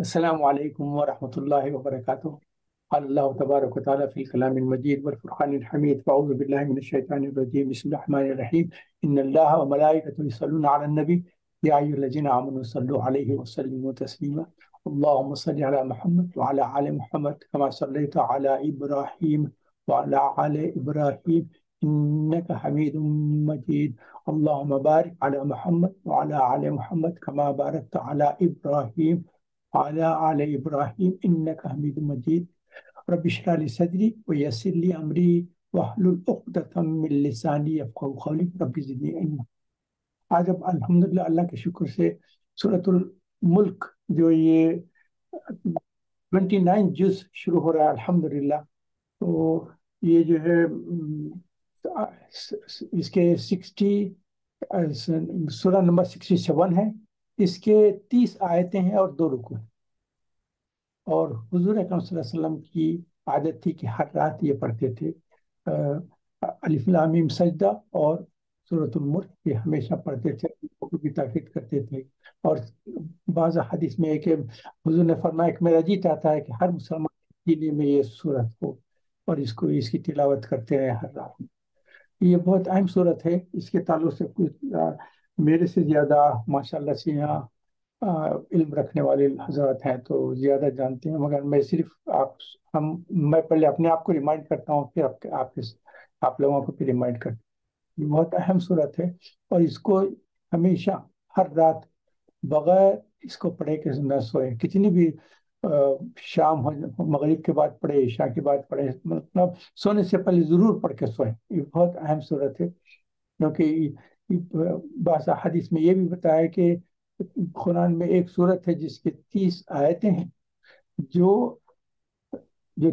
السلام عليكم ورحمة الله وبركاته. قال الله تبارك وتعالى في الكلام المجيد والفرقان الحميد، فأعوذ بالله من الشيطان الرجيم. بسم الله الرحمن الرحيم. إن الله وملائكته يصلون على النبي يا أيها الذين آمنوا صلوا عليه وسلموا تسليما. اللهم صل على محمد وعلى آل محمد كما صليت على إبراهيم وعلى آل إبراهيم إنك حميد مجيد. اللهم بارك على محمد وعلى آل محمد كما باركت على إبراهيم وعلى آل إبراهيم إنك حميد مجيد. رب اشرح لي صدري ويسر لي أمري واحلل عقدة من لساني يفقهوا قولي رب زدني علما. آج اب الحمدللہ اللہ کے شکر سے سورۃ الملک جو یہ 29 جز شروع ہو رہا ہے الحمدللہ. تو یہ جو ہے اس کے 60 سورہ نمبر 67 ہے. اس کے 30 آیتیں ہیں اور 2 رکوع ہیں. اور حضور اکرم صلی اللہ علیہ وسلم کی عادت تھی کہ ہر رات یہ پڑھتے تھے الف لام میم سجدہ اور سورۃ الملک. یہ ہمیشہ پڑھتے تھے، لوگوں کی تاکید کرتے تھے. اور بعض حدیث میں ہے کہ حضور نے فرمایا کہ میرا جی چاہتا ہے کہ ہر مسلمان سینے میں یہ سورت ہو اور اس کی تلاوت کرتے رہے ہر رات میں. یہ بہت اہم صورت ہے. اس کے تعلق سے کچھ میرے سے زیادہ ماشاءاللہ سے یہاں علم رکھنے والے حضرات ہیں تو زیادہ جانتے ہیں، مگر میں صرف میں پہلے اپنے آپ کو ریمائنڈ کرتا ہوں، پھر آپ لوگوں کو پھر ریمائنڈ کرتا ہوں. یہ بہت اہم صورت ہے اور اس کو ہمیشہ ہر رات بغیر اس کو پڑھے کہ نہ سوئے. کتنی بھی شام ہو، مغرب کے بعد پڑھے، عشاء کے بعد پڑھے، مطلب سونے سے پہلے ضرور پڑھ کے سوئے. یہ بہت اہم صورت ہے کیونکہ بعض حدیث میں یہ بھی بتایا کہ قرآن میں ایک صورت ہے جس کے 30 آیتیں ہیں. جو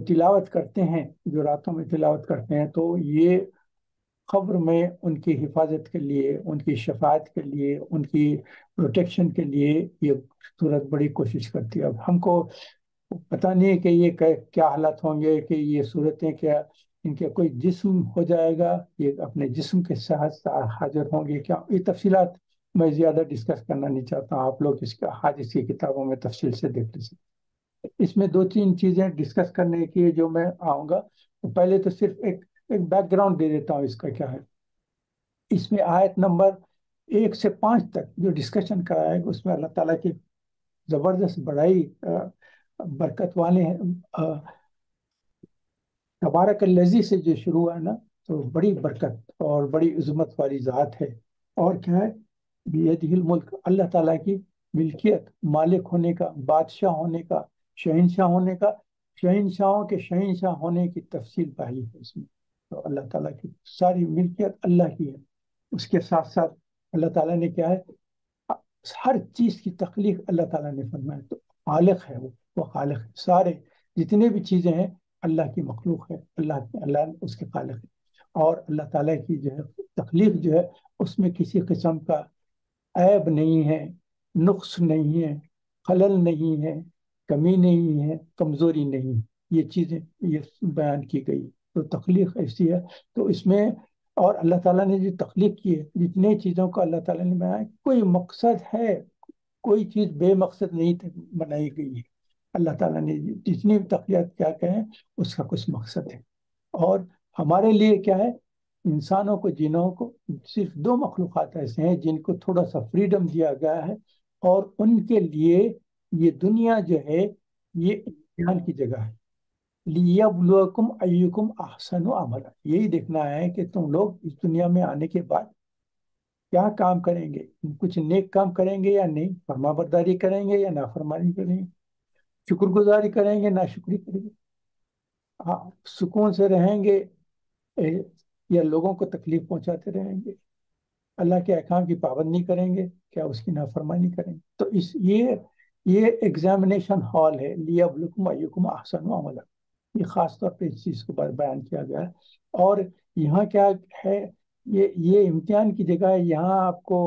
تلاوت کرتے ہیں، جو راتوں میں تلاوت کرتے ہیں، تو یہ قبر میں ان کی حفاظت کے لیے، ان کی شفاعت کے لیے، ان کی پروٹیکشن کے لیے یہ صورت بڑی کوشش کرتی ہے. اب ہم کو پتہ نہیں ہے کہ یہ کیا حالات ہوں گے، کہ یہ صورتیں کیا ان کے کوئی جسم ہو جائے گا، یہ اپنے جسم کے ساتھ حاضر ہوں گے کیا. یہ تفصیلات میں زیادہ ڈسکس کرنا نہیں چاہتا ہوں، آپ لوگ اس کا حادث کی کتابوں میں تفصیل سے دیکھ لیجیے. اس میں 2-3 چیزیں ڈسکس کرنے کی جو میں آؤں گا. پہلے تو صرف ایک بیک گراؤنڈ دے دیتا ہوں اس کا کیا ہے. اس میں آیت نمبر 1 سے 5 تک جو ڈسکشن کرایا ہے اس میں اللہ تعالیٰ کی زبردست بڑائی برکت والے ہیں. تبارک الذی سے جو شروع ہے نا، تو بڑی برکت اور بڑی عظمت والی ذات ہے. اور کیا ہے؟ بیدہ الملک، اللہ تعالیٰ کی ملکیت، مالک ہونے کا، بادشاہ ہونے کا، شہنشاہ ہونے کا، شہنشاہوں کے شہنشاہ ہونے کی تفصیل پائی ہے اس میں. تو اللہ تعالیٰ کی ساری ملکیت اللہ کی ہے. اس کے ساتھ ساتھ اللہ تعالیٰ نے کیا ہے، ہر چیز کی تخلیق اللہ تعالیٰ نے فرمایا. تو خالق ہے، وہ خالق ہے. سارے جتنے بھی چیزیں ہیں اللہ کی مخلوق ہے، اللہ اس کے خالق ہے. اور اللہ تعالیٰ کی جو ہے تخلیق جو ہے اس میں کسی قسم کا عیب نہیں ہے، نقص نہیں ہے، خلل نہیں ہے، کمی نہیں ہے، کمزوری نہیں ہے. یہ چیزیں یہ بیان کی گئی. تو تخلیق ایسی ہے. تو اس میں اور اللہ تعالیٰ نے جو تخلیق کی ہے، جتنے چیزوں کو اللہ تعالیٰ نے بنایا، کوئی مقصد ہے، کوئی چیز بے مقصد نہیں بنائی گئی ہے. اللہ تعالیٰ نے جتنی بھی تخلیقات کیا کہیں اس کا کچھ مقصد ہے. اور ہمارے لیے کیا ہے، انسانوں کو، جنوں کو، صرف 2 مخلوقات ایسے ہیں جن کو تھوڑا سا فریڈم دیا گیا ہے. اور ان کے لیے یہ دنیا جو ہے یہ امتحان کی جگہ ہے. لیبلوکم ایکم احسن عملا، یہی دیکھنا ہے کہ تم لوگ اس دنیا میں آنے کے بعد کیا کام کریں گے. کچھ نیک کام کریں گے یا نہیں، فرما برداری کریں گے یا نافرمانی کریں گے، شکر گزاری کریں گے ناشکری کریں گے، سکون سے رہیں گے یا لوگوں کو تکلیف پہنچاتے رہیں گے، اللہ کے احکام کی پابندی کریں گے کیا اس کی نافرمانی کریں گے. تو یہ ایگزامینیشن ہال ہے. لیبلوکم ایکم احسن عملا، یہ خاص طور پہ اس چیز کو بیان کیا گیا ہے. اور یہاں کیا ہے، یہ امتحان کی جگہ ہے. یہاں آپ کو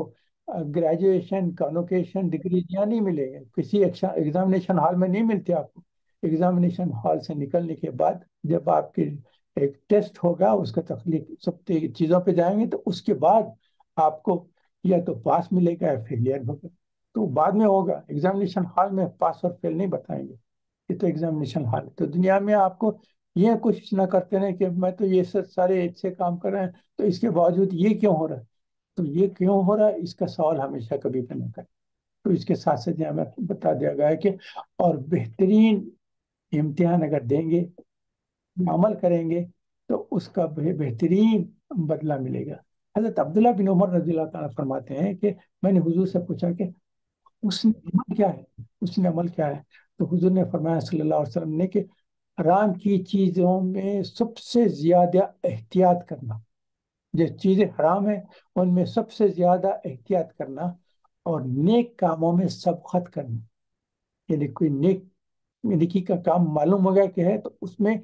گریجویشن، کانوکیشن، ڈگری یہاں نہیں ملے گا، کسی ایگزامینیشن ہال میں نہیں ملتے آپ کو. ایگزامینیشن ہال سے نکلنے کے بعد جب آپ کی ایک ٹیسٹ ہوگا، اس کا تخلیق سب چیزوں پہ جائیں گے، تو اس کے بعد آپ کو یا تو پاس ملے گا یا فیلئر ہوگا. تو بعد میں ہوگا، ایگزامینیشن ہال میں پاس اور فیل نہیں بتائیں گے، یہ تو ایگزامینیشن ہال ہے۔ تو دنیا میں آپ کو یہ کوشش نہ کرتے رہے کہ میں تو یہ سارے اچھے کام کر رہے ہیں تو اس کے باوجود یہ کیوں ہو رہا ہے، تو یہ کیوں ہو رہا ہے اس کا سوال ہمیشہ کبھی بھی نہ کریں۔ تو اس کے ساتھ ساتھ ہمیں بتا دیا گیا ہے کہ اور بہترین امتحان اگر دیں گے، عمل کریں گے، تو اس کا بہترین بدلہ ملے گا۔ حضرت عبداللہ بن عمر رضی اللہ تعالیٰ فرماتے ہیں کہ میں نے حضور سے پوچھا کہ اس نے عمل کیا ہے، اس نے عمل کیا ہے؟ تو حضور نے فرمایا صلی اللہ علیہ وسلم نے کہ حرام کی چیزوں میں سب سے زیادہ احتیاط کرنا، جو چیزیں حرام ہیں ان میں سب سے زیادہ احتیاط کرنا، اور نیک کاموں میں سبقت کرنا، یعنی کوئی نیکی کا کام معلوم ہو گیا کہ ہے تو اس میں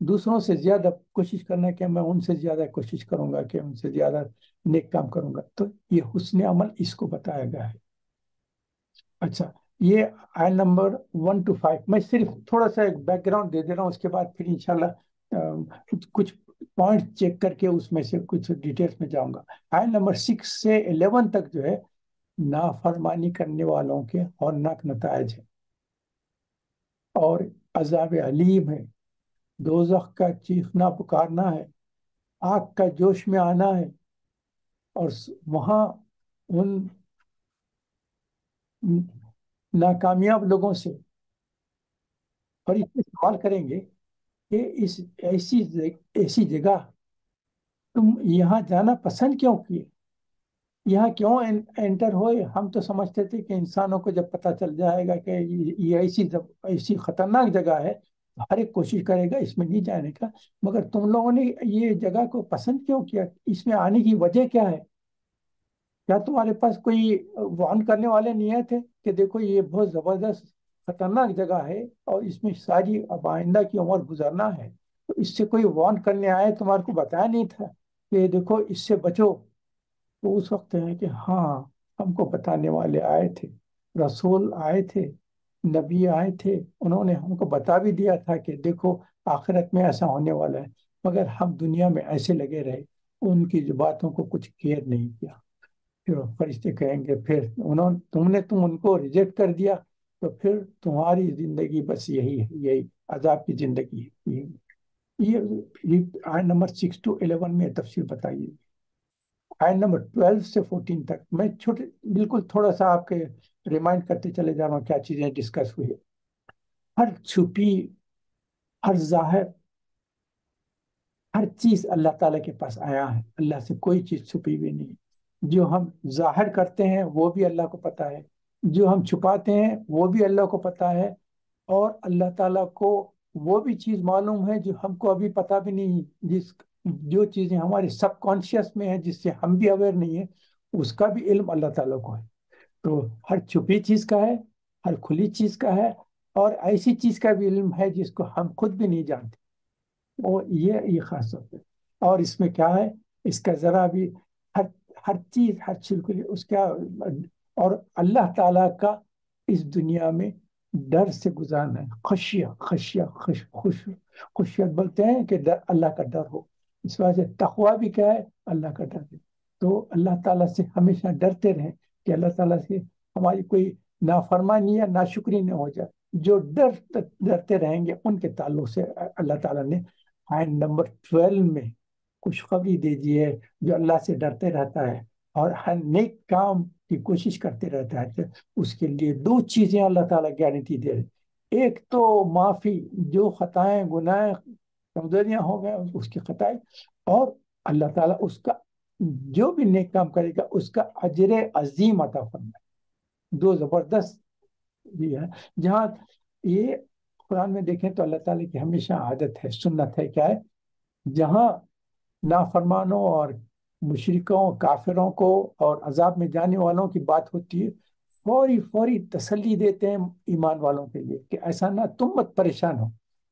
دوسروں سے زیادہ کوشش کرنا کہ میں ان سے زیادہ کوشش کروں گا، کہ ان سے زیادہ نیک کام کروں گا، تو یہ حسن عمل اس کو بتایا گیا ہے۔ اچھا، یہ آئل نمبر 1 to 5 میں صرف تھوڑا سا ایک بیک گراؤنڈ دے دے رہا ہوں، اس کے بعد پھر انشاءاللہ کچھ پوائنٹ چیک کر کے اس میں سے کچھ ڈیٹیلز میں جاؤں گا۔ آئل نمبر 6 سے 11 تک جو ہے نافرمانی کرنے والوں کے ہولناک نتائج ہیں اور عذاب علیم ہے، دوزخ کا چیخنا پکارنا ہے، آگ کا جوش میں آنا ہے، اور وہاں ان ناکامیاب لوگوں سے، اور اس میں سوال کریں گے کہ اس ایسی جگہ تم یہاں جانا پسند کیوں کیے، یہاں کیوں انٹر ہوئے؟ ہم تو سمجھتے تھے کہ انسانوں کو جب پتہ چل جائے گا کہ یہ ایسی خطرناک جگہ ہے تو ہر ایک کوشش کرے گا اس میں نہیں جانے کا، مگر تم لوگوں نے یہ جگہ کو پسند کیوں کیا، اس میں آنے کی وجہ کیا ہے؟ کیا تمہارے پاس کوئی وارن کرنے والے نہیں آئے تھے کہ دیکھو یہ بہت زبردست خطرناک جگہ ہے اور اس میں ساری اب آئندہ کی عمر گزرنا ہے، تو اس سے کوئی وارن کرنے آئے، تمہارے کو بتایا نہیں تھا کہ دیکھو اس سے بچو؟ تو اس وقت ہے کہ ہاں، ہم کو بتانے والے آئے تھے، رسول آئے تھے، نبی آئے تھے، انہوں نے ہم کو بتا بھی دیا تھا کہ دیکھو آخرت میں ایسا ہونے والا ہے، مگر ہم دنیا میں ایسے لگے رہے، ان کی جو باتوں کو کچھ کیئر نہیں کیا۔ پھر فرشتے کہیں گے پھر تم ان کو ریجیکٹ کر دیا، تو پھر تمہاری زندگی بس یہی ہے، یہی عذاب کی زندگی ہے۔ یہ آیت نمبر 6 to 11 میں تفصیل بتائیے۔ آیت نمبر 12 سے 14 تک میں چھوٹے بالکل تھوڑا سا آپ کے ریمائنڈ کرتے چلے جا رہا ہوں کیا چیزیں ڈسکس ہوئی۔ ہر چھپی، ہر ظاہر، ہر چیز اللہ تعالیٰ کے پاس آیا ہے، اللہ سے کوئی چیز چھپی ہوئی نہیں۔ جو ہم ظاہر کرتے ہیں وہ بھی اللہ کو پتا ہے، جو ہم چھپاتے ہیں وہ بھی اللہ کو پتا ہے، اور اللہ تعالیٰ کو وہ بھی چیز معلوم ہے جو ہم کو ابھی پتا بھی نہیں، جو چیزیں ہمارے سب کانشیس میں ہیں جس سے ہم بھی اویئر نہیں ہیں، اس کا بھی علم اللہ تعالیٰ کو ہے۔ تو ہر چھپی چیز کا ہے، ہر کھلی چیز کا ہے، اور ایسی چیز کا بھی علم ہے جس کو ہم خود بھی نہیں جانتے، وہ یہ خاص ہے۔ اور اس میں کیا ہے، اس کا ذرا بھی ہر ہر چیز، ہر چھلکلی اس کا، اور اللہ تعالیٰ کا اس دنیا میں ڈر سے گزارنا ہے، خشیت بولتے ہیں کہ اللہ کا ڈر ہو، اس وجہ سے تقوی بھی کیا ہے، اللہ کا ڈر ہے۔ تو اللہ تعالیٰ سے ہمیشہ ڈرتے رہیں کہ اللہ تعالیٰ سے ہماری کوئی نافرمانی یا ناشکری نہ ہو جائے۔ جو ڈرتے رہیں گے ان کے تعلق سے اللہ تعالیٰ نے آیت نمبر 12 میں خوشخبری دے دی ہے، جو اللہ سے ڈرتے رہتا ہے اور ہر نیک کام کی کوشش کرتے رہتا ہے، اس کے لیے 2 چیزیں اللہ تعالیٰ گارنٹی دے رہے، ایک تو معافی، جو خطائیں گناہ کمزوریاں ہو گئے اس کی خطائیں، اور اللہ تعالیٰ اس کا جو بھی نیک کام کرے گا اس کا اجر عظیم عطا فرمائے۔ 2 زبردست بھی ہے۔ جہاں یہ قرآن میں دیکھیں تو اللہ تعالیٰ کی ہمیشہ عادت ہے، سنت ہے، کیا ہے، جہاں نافرمانوں اور مشرکوں، کافروں کو اور عذاب میں جانے والوں کی بات ہوتی ہے، فوری فوری تسلی دیتے ہیں ایمان والوں کے لیے کہ ایسا نہ، تم مت پریشان ہو،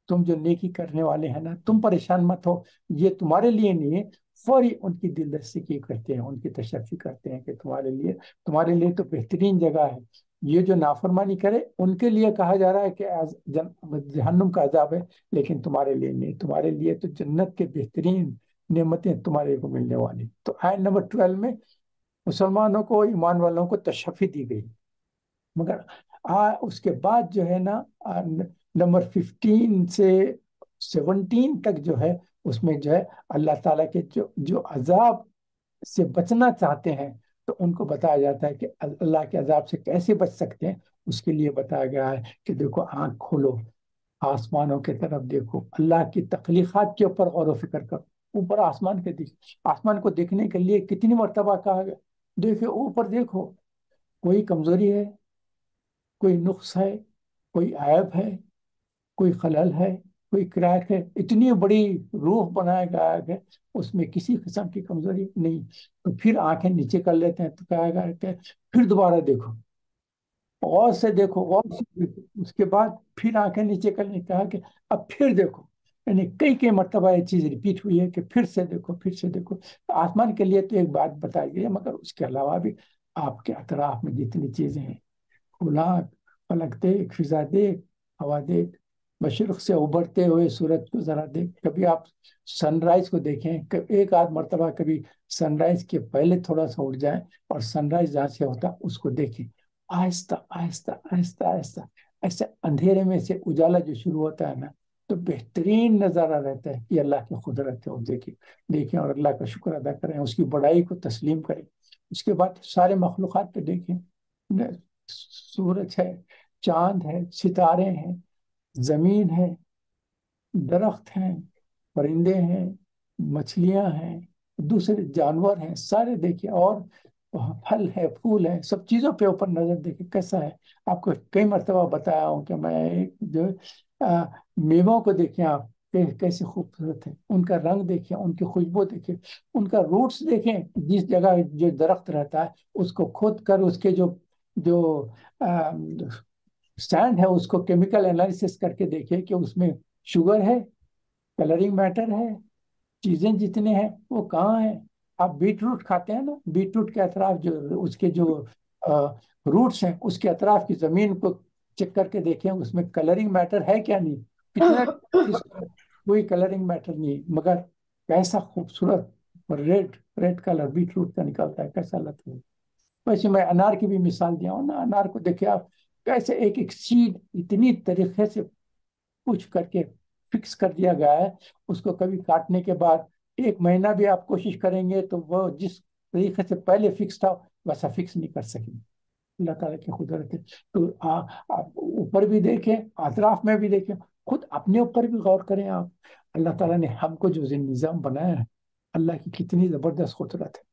تم جو نیکی کرنے والے ہیں نا، تم پریشان مت ہو، یہ تمہارے لیے نہیں ہے۔ فوری ان کی دل دستگی کرتے ہیں، ان کی تشفی کرتے ہیں کہ تمہارے لیے تو بہترین جگہ ہے۔ یہ جو نافرمانی کرے ان کے لیے کہا جا رہا ہے کہ جہنم کا عذاب ہے، لیکن تمہارے لیے نہیں، تمہارے لیے تو جنت کے بہترین نعمتیں تمہارے کو ملنے والی۔ تو آیت نمبر 12 میں مسلمانوں کو، ایمان والوں کو تشفی دی گئی، مگر اس کے بعد جو ہے نا نمبر 15 سے 17 تک جو ہے، اس میں جو ہے اللہ تعالیٰ کے جو جو عذاب سے بچنا چاہتے ہیں، تو ان کو بتایا جاتا ہے کہ اللہ کے عذاب سے کیسے بچ سکتے ہیں. اس کے لیے بتایا گیا ہے کہ دیکھو، آنکھ کھولو، آسمانوں کی طرف دیکھو، اللہ کی تخلیقات کے اوپر غور و فکر کرو. اوپر آسمان کے آسمان کو دیکھنے کے لیے کتنی مرتبہ کہا گیا؟ دیکھو اوپر، دیکھو کوئی کمزوری ہے، کوئی نقص ہے، کوئی عیب ہے، کوئی خلل ہے، کوئی کریک ہے. اتنی بڑی روح بنایا گیا ہے، اس میں کسی قسم کی کمزوری نہیں. تو پھر آنکھیں نیچے کر لیتے ہیں تو کہا گیا کہ پھر دوبارہ دیکھو، غور سے دیکھو، غور سے دیکھو. اس کے بعد پھر آنکھیں نیچے کرنے کہا کہ اب پھر دیکھو. یعنی کئی کئی مرتبہ یہ چیز ریپیٹ ہوئی ہے کہ پھر سے دیکھو، پھر سے دیکھو. آسمان کے لیے تو ایک بات بتائی گئی ہے، مگر اس کے علاوہ بھی آپ کے اطراف میں جتنی چیزیں ہیں، فلاک، فلک دیکھ، فضا دیکھ، ہوا دیکھ، مشرق سے ابھرتے ہوئے سورج کو ذرا دیکھ. کبھی آپ سن رائز کو دیکھیں، ایک آدھ مرتبہ کبھی سن رائز کے پہلے تھوڑا سا اٹھ جائیں اور سن رائز جہاں سے ہوتا اس کو دیکھیں. آہستہ آہستہ آہستہ آہستہ ایسے اندھیرے میں سے اجالا جو شروع ہوتا ہے نا، تو بہترین نظارہ رہتا ہے کہ اللہ کی قدرت ہے. وہ دیکھیں، دیکھیں اور اللہ کا شکر ادا کریں، اس کی بڑائی کو تسلیم کریں. اس کے بعد سارے مخلوقات پہ دیکھیں، سورج ہے، چاند ہے، ستارے ہیں، زمین ہے، درخت ہیں، پرندے ہیں، مچھلیاں ہیں، دوسرے جانور ہیں، سارے دیکھیں. اور پھل ہے، پھول ہے، سب چیزوں پہ اوپر نظر دیکھیں کیسا ہے. آپ کو کئی مرتبہ بتایا ہوں کہ میں جو آ، میووں کو دیکھیں آپ، کیسے خوبصورت ہے. ان کا رنگ دیکھیں، ان کی خوشبو دیکھیں، ان کا روٹس دیکھیں. جس جگہ جو درخت رہتا ہے اس کو کھود کر اس کے جو جو سینڈ ہے اس کو کیمیکل انالیسس کر کے دیکھیں کہ اس میں شوگر ہے، کلرنگ میٹر ہے، چیزیں جتنے ہیں وہ کہاں ہیں. آپ بیٹ روٹ کھاتے ہیں نا، بیٹ روٹ کے اطراف جو اس کے جو روٹس ہیں، اس کے اطراف کی زمین کو چیک کر کے دیکھیں اس میں کلرنگ میٹر ہے کیا نہیں. کتنا کوئی کلرنگ میٹر نہیں، مگر کیسا خوبصورت red red colour beetroot کا نکلتا ہے، کیسا لگتا ہے. ویسے میں انار کی بھی مثال دیا ہوں نا. انار کو دیکھیں آپ، کیسے ایک ایک سیڈ اتنی طریقے سے کچھ کر کے فکس کر دیا گیا ہے. اس کو کبھی کاٹنے کے بعد 1 مہینہ بھی آپ کوشش کریں گے تو وہ جس طریقے سے پہلے فکس تھا ویسا فکس نہیں کر سکیں گے. اللہ تعالیٰ کی قدرت ہے. تو آپ اوپر بھی دیکھیں، اطراف میں بھی دیکھیں، خود اپنے اوپر بھی غور کریں آپ. اللہ تعالیٰ نے ہم کو جو نظام بنایا ہے، اللہ کی کتنی زبردست قدرت ہے.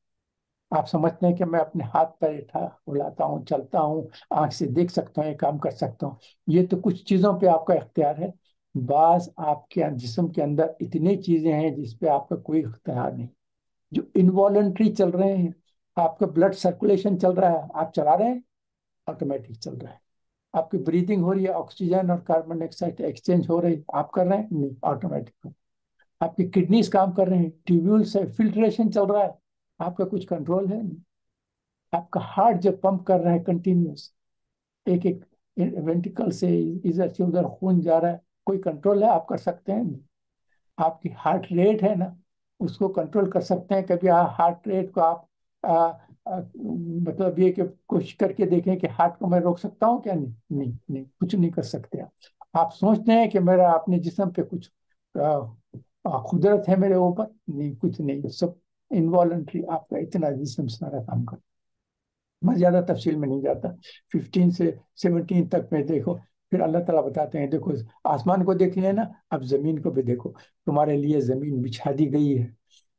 آپ سمجھتے ہیں کہ میں اپنے ہاتھ پیر اٹھا اڑاتا ہوں، چلتا ہوں، آنکھ سے دیکھ سکتا ہوں، یہ کام کر سکتا ہوں. یہ تو کچھ چیزوں پہ آپ کا اختیار ہے. بعض آپ کے جسم کے اندر اتنی چیزیں ہیں جس پہ آپ کا کوئی اختیار نہیں، جو انوالنٹری چل رہے ہیں. آپ کا بلڈ سرکولیشن چل رہا ہے، آپ چلا رہے ہیں، آٹومیٹک چل رہا ہے. آپ کی بریدنگ ہو رہی ہے، آکسیجن اور کاربن ڈائی آکسائڈ ایکسچینج ہو رہی ہے، آپ کر رہے ہیں نہیں، آٹومیٹک. آپ کی کڈنیز کام کر رہے ہیں، ٹیوبیول سے فلٹریشن چل رہا ہے، آپ کا کچھ کنٹرول ہے نہیں. آپ کا ہارٹ جو پمپ کر رہا ہے کنٹینیوس، ایک ایک وینٹیکل سے ادھر سے ادھر خون جا رہا ہے، کوئی کنٹرول ہے؟ آپ کر سکتے ہیں نہیں. آپ کی ہارٹ ریٹ ہے نا، اس کو کنٹرول کر سکتے ہیں؟ کبھی ہارٹ ریٹ کو آپ مطلب یہ کہ کوشش کر کے دیکھیں کہ ہارٹ کو میں روک سکتا ہوں کیا؟ نہیں نہیں نہیں، کچھ نہیں کر سکتے آپ سوچتے ہیں کہ میرا اپنے جسم پہ کچھ قدرت ہے میرے اوپر؟ نہیں، کچھ نہیں، سب انوالنٹری. آپ کا اتنا جسم سارا کام کرتا. میں زیادہ تفصیل میں نہیں جاتا. 15 سے 17 تک میں دیکھو. پھر اللہ تعالیٰ بتاتے ہیں دیکھو، آسمان کو دیکھ لیں نا، اب زمین کو بھی دیکھو. تمہارے لیے زمین بچھا دی گئی ہے،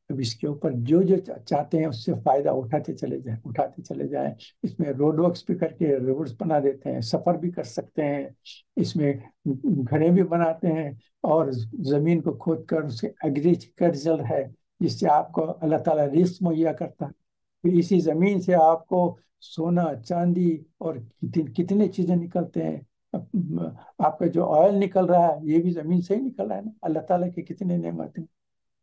اب اس کے اوپر جو جو چاہتے ہیں اس سے فائدہ اٹھاتے چلے جائیں، اٹھاتے چلے جائیں. اس میں روڈ ورکس بھی کر کے روڈس بنا دیتے ہیں، سفر بھی کر سکتے ہیں. اس میں گھریں بھی بناتے ہیں، اور زمین کو کھود کر اس کے ایگریکلچر ہے جس سے آپ کو اللہ تعالیٰ رزق مہیا کرتا ہے. پھر اسی زمین سے آپ کو سونا، چاندی اور کتنے چیزیں نکلتے ہیں. آپ کا جو آئل نکل رہا ہے یہ بھی زمین سے ہی نکل رہا ہے نا. اللہ تعالیٰ کی کتنے نعمت ہیں.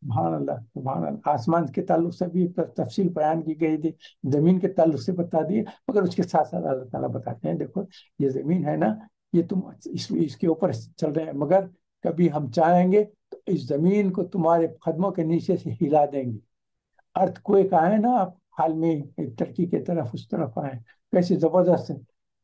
سبحان اللہ، سبحان اللہ. آسمان کے تعلق سے بھی تفصیل بیان کی گئی تھی، زمین کے تعلق سے بتا دیے، مگر اس کے ساتھ ساتھ اللہ تعالیٰ بتاتے ہیں دیکھو یہ زمین ہے نا، یہ تم اس کے اوپر چل رہے ہیں، مگر کبھی ہم چاہیں گے تو اس زمین کو تمہارے قدموں کے نیچے سے ہلا دیں گے. ارتھ کوئک آئے نا، آپ حال میں ایک ترکی کی طرف اس طرف آئے، کیسے زبردست ہے.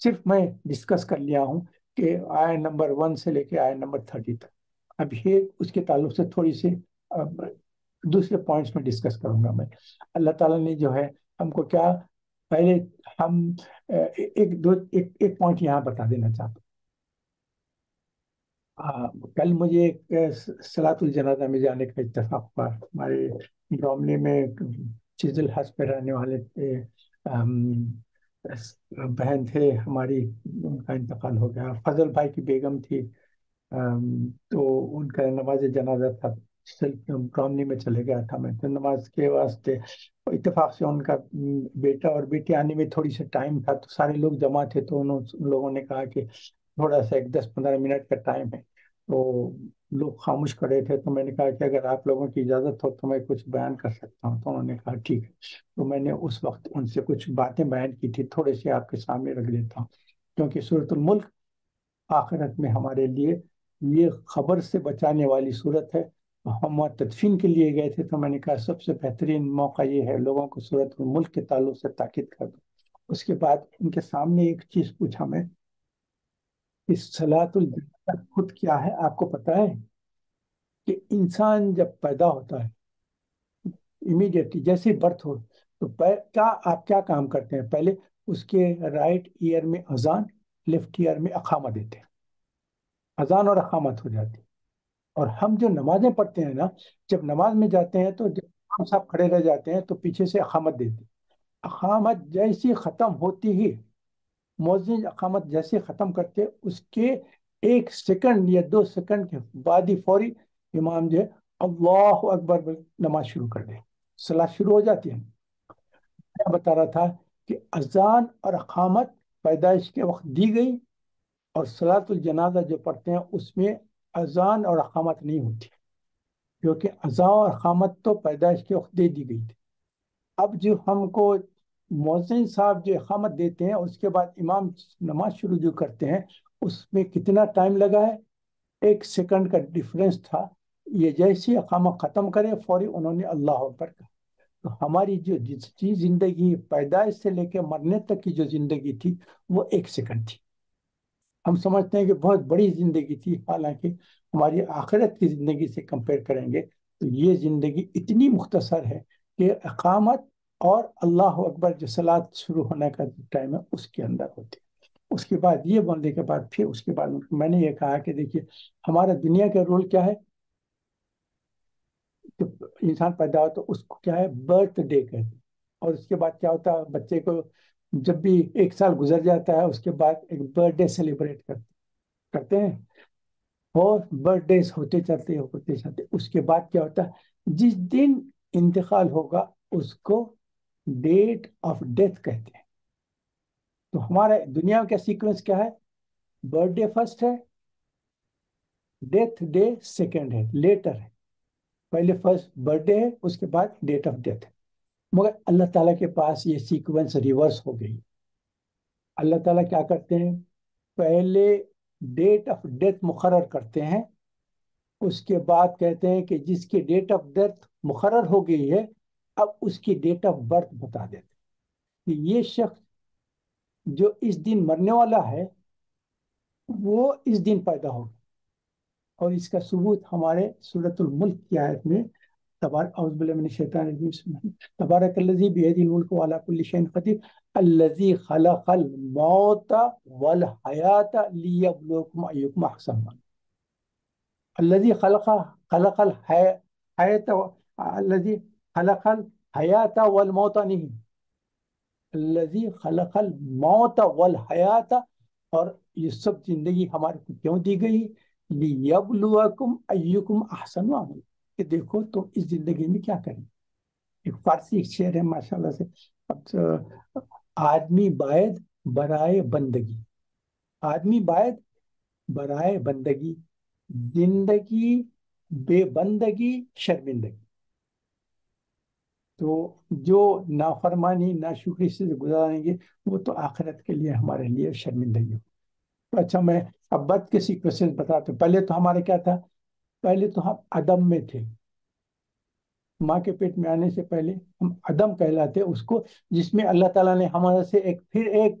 صرف میں ڈسکس کر لیا ہوں کہ آئے نمبر 1 سے لے کے آئے نمبر 30 تک. اب یہ اس کے تعلق سے تھوڑی سی دوسرے پوائنٹس میں ڈسکس کروں گا میں. اللہ تعالیٰ نے جو ہے ہم کو کیا پہلے ہم ایک پوائنٹ یہاں بتا دینا چاہتا ہوں. کل مجھے ایک صلاۃ الجنازہ میں جانے کا اتفاق ہوا. ہمارے براملی میں چیزل ہاؤس پہ رہنے والے بہن تھے ہماری، ان کا انتقال ہو گیا. فضل بھائی کی بیگم تھی، تو ان کا نماز جنازہ تھا. براملی میں چلے گیا تھا میں، تو نماز کے واسطے اتفاق سے ان کا بیٹا اور بیٹی آنے میں تھوڑی سا ٹائم تھا، تو سارے لوگ جمع تھے. تو ان لوگوں نے کہا کہ تھوڑا سا ایک 10-15 منٹ کا ٹائم ہے. تو لوگ خاموش کھڑے تھے، تو میں نے کہا کہ اگر آپ لوگوں کی اجازت ہو تو میں کچھ بیان کر سکتا ہوں. تو انہوں نے کہا ٹھیک ہے. تو میں نے اس وقت ان سے کچھ باتیں بیان کی تھی، تھوڑے سے آپ کے سامنے رکھ دیتا ہوں. کیونکہ سورۃ الملک آخرت میں ہمارے لیے یہ خبر سے بچانے والی صورت ہے. ہم وہاں تدفین کے لیے گئے تھے، تو میں نے کہا سب سے بہترین موقع یہ ہے لوگوں کو سورۃ الملک کے تعلق سے تاکید کر دو. اس کے بعد ان کے سامنے ایک چیز پوچھا میں کہ صلاۃ الجنازہ خود کیا ہے. آپ کو پتا ہے کہ انسان جب پیدا ہوتا ہے امیڈیٹلی جیسے برتھ ہو، تو کیا آپ کیا کام کرتے ہیں؟ پہلے اس کے رائٹ ایئر میں اذان، لیفٹ ایئر میں اقامہ دیتے ہیں. اذان اور اقامت ہو جاتی ہے. اور ہم جو نمازیں پڑھتے ہیں نا، جب نماز میں جاتے ہیں تو جب ہم صاحب کھڑے رہ جاتے ہیں تو پیچھے سے اقامت دیتے ہیں. اقامت جیسی ختم ہوتی ہی، مؤذن اقامت جیسے ختم کرتے اس کے 1 سیکنڈ یا 2 سیکنڈ کے بعد ہی فوری امام جو ہے اللہ اکبر نماز شروع کر دے، صلاۃ شروع ہو جاتی ہے. میں بتا رہا تھا کہ اذان اور اقامت پیدائش کے وقت دی گئی، اور صلاۃ الجنازہ جو پڑھتے ہیں اس میں اذان اور اقامت نہیں ہوتی، کیونکہ اذان اور اقامت تو پیدائش کے وقت دے دی گئی تھی. اب جو ہم کو مؤذن صاحب جو اقامت دیتے ہیں، اس کے بعد امام نماز شروع جو کرتے ہیں، اس میں کتنا ٹائم لگا ہے؟ 1 سیکنڈ کا ڈفرینس تھا. یہ جیسے اقامہ ختم کرے فوری انہوں نے اللہ اکبر کہا. تو ہماری جو جس زندگی پیدائش سے لے کے مرنے تک کی جو زندگی تھی وہ 1 سیکنڈ تھی. ہم سمجھتے ہیں کہ بہت بڑی زندگی تھی، حالانکہ ہماری آخرت کی زندگی سے کمپیئر کریں گے تو یہ زندگی اتنی مختصر ہے کہ اقامت اور اللہ اکبر جو صلاۃ شروع ہونے کا ٹائم ہے اس کے اندر ہوتی ہے. اس کے بعد یہ بولنے کے بعد پھر اس کے بعد میں نے یہ کہا کہ دیکھیے ہمارا دنیا کا رول کیا ہے. تو انسان پیدا ہو تو اس کو کیا ہے برتھ ڈے کہتے ہیں. اور اس کے بعد کیا ہوتا ہے بچے کو جب بھی 1 سال گزر جاتا ہے اس کے بعد ایک برتھ ڈے سیلیبریٹ کرتے ہیں. اور برتھ ڈیز ہوتے چلتے اس کے بعد کیا ہوتا ہے جس دن انتقال ہوگا اس کو ڈیٹ آف ڈیتھ کہتے ہیں. تو ہمارے دنیا کا سیکوینس کیا ہے؟ برتھ ڈے فرسٹ ہے، ڈیتھ ڈے سیکنڈ ہے، لیٹر ہے. پہلے فرسٹ برتھ ڈے ہے، اس کے بعد ڈیٹ آف ڈیتھ ہے. مگر اللہ تعالیٰ کے پاس یہ سیکوینس ریورس ہو گئی. اللہ تعالیٰ کیا کرتے ہیں؟ پہلے ڈیٹ آف ڈیتھ مقرر کرتے ہیں، اس کے بعد کہتے ہیں کہ جس کی ڈیٹ آف ڈیتھ مقرر ہو گئی ہے اب اس کی ڈیٹ آف برتھ بتا دیتے ہیں کہ یہ شخص جو اس دن مرنے والا ہے وہ اس دن پیدا ہوگا. اور اس کا ثبوت ہمارے سورۃ الملک کی آیت میں اعوذ باللہ من الشیطان الرجیم تبارک الذی بیدہ الملک وعلی کل شیء قدیر الذی خلق الموت والحیات لیبلوکم ایکم احسن عملا. الذي خلق الحياة الذي خلق الحياة والموت نہیں، الذي خلق الموت والحیات. اور یہ سب زندگی ہمارے کو کیوں دی گئی؟ لیبلوکم ایکم احسن عملا، کہ دیکھو تم اس زندگی میں کیا کریں. ایک فارسی ایک شعر ہے ماشاءاللہ سے، آدمی باید برائے بندگی، آدمی باید برائے بندگی، زندگی بے بندگی شرمندگی. تو جو نافرمانی ناشکری سے گزاریں گے وہ تو آخرت کے لیے ہمارے لیے شرمندگی ہو. تو اچھا میں اب بد کے سیکوینس بتاتا ہوں. پہلے تو ہمارے کیا تھا؟ پہلے تو ہم عدم میں تھے. ماں کے پیٹ میں آنے سے پہلے ہم عدم کہلاتے اس کو، جس میں اللہ تعالیٰ نے ہمارے سے پھر ایک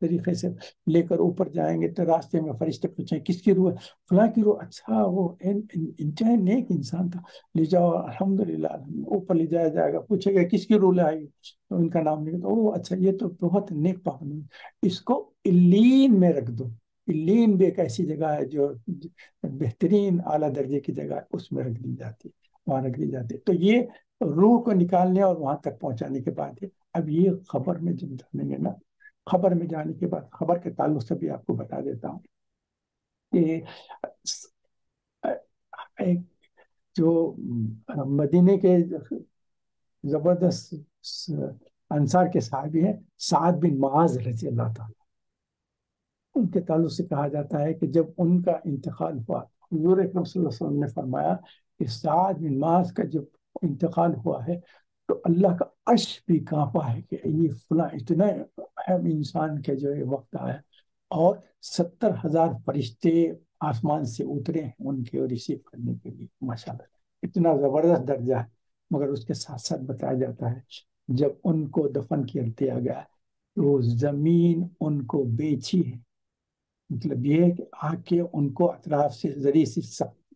طریقے سے لے کر اوپر جائیں گے تو راستے میں فرشتے پوچھیں کس کی روح ہے؟ فلاں کی روح. اچھا وہ انتہائی نیک انسان تھا، لے جاؤ الحمدللہ. اوپر لے جایا جائے گا، پوچھے گا کس کی روح لے آئی، تو ان کا نام لے تو اچھا یہ تو بہت نیک پاک. اس کو الین میں رکھ دو. الین بھی ایک ایسی جگہ ہے جو بہترین اعلیٰ درجے کی جگہ ہے، اس میں رکھ دی جاتی ہے، وہاں رکھ دی جاتی ہے. تو یہ روح کو نکالنے اور وہاں تک پہنچانے کے بعد ہے. اب یہ خبر میں جب جانیں گے نا، خبر میں جانے کے بعد خبر کے تعلق سے بھی آپ کو بتا دیتا ہوں کہ ایک جو مدینے کے زبردست انصار کے صحابی ہیں، سعد بن معاذ رضی اللہ تعالیٰ، ان کے تعلق سے کہا جاتا ہے کہ جب ان کا انتقال ہوا، حضور اکرم صلی اللہ علیہ وسلم نے فرمایا کہ سعد بن معاذ کا جب انتقال ہوا ہے تو اللہ کا عرش بھی کانپا ہے کہ یہ فلاں اتنا اہم انسان کے جو ہے وقت آیا. اور 70,000 فرشتے آسمان سے اترے ہیں ان کے ریسیو کرنے کے لیے. ماشاء اللہ اتنا زبردست درجہ ہے. مگر اس کے ساتھ ساتھ بتایا جاتا ہے جب ان کو دفن کیا دیا گیا تو زمین ان کو بیچی ہے. مطلب یہ ہے کہ آ کے ان کو اطراف سے ذریعے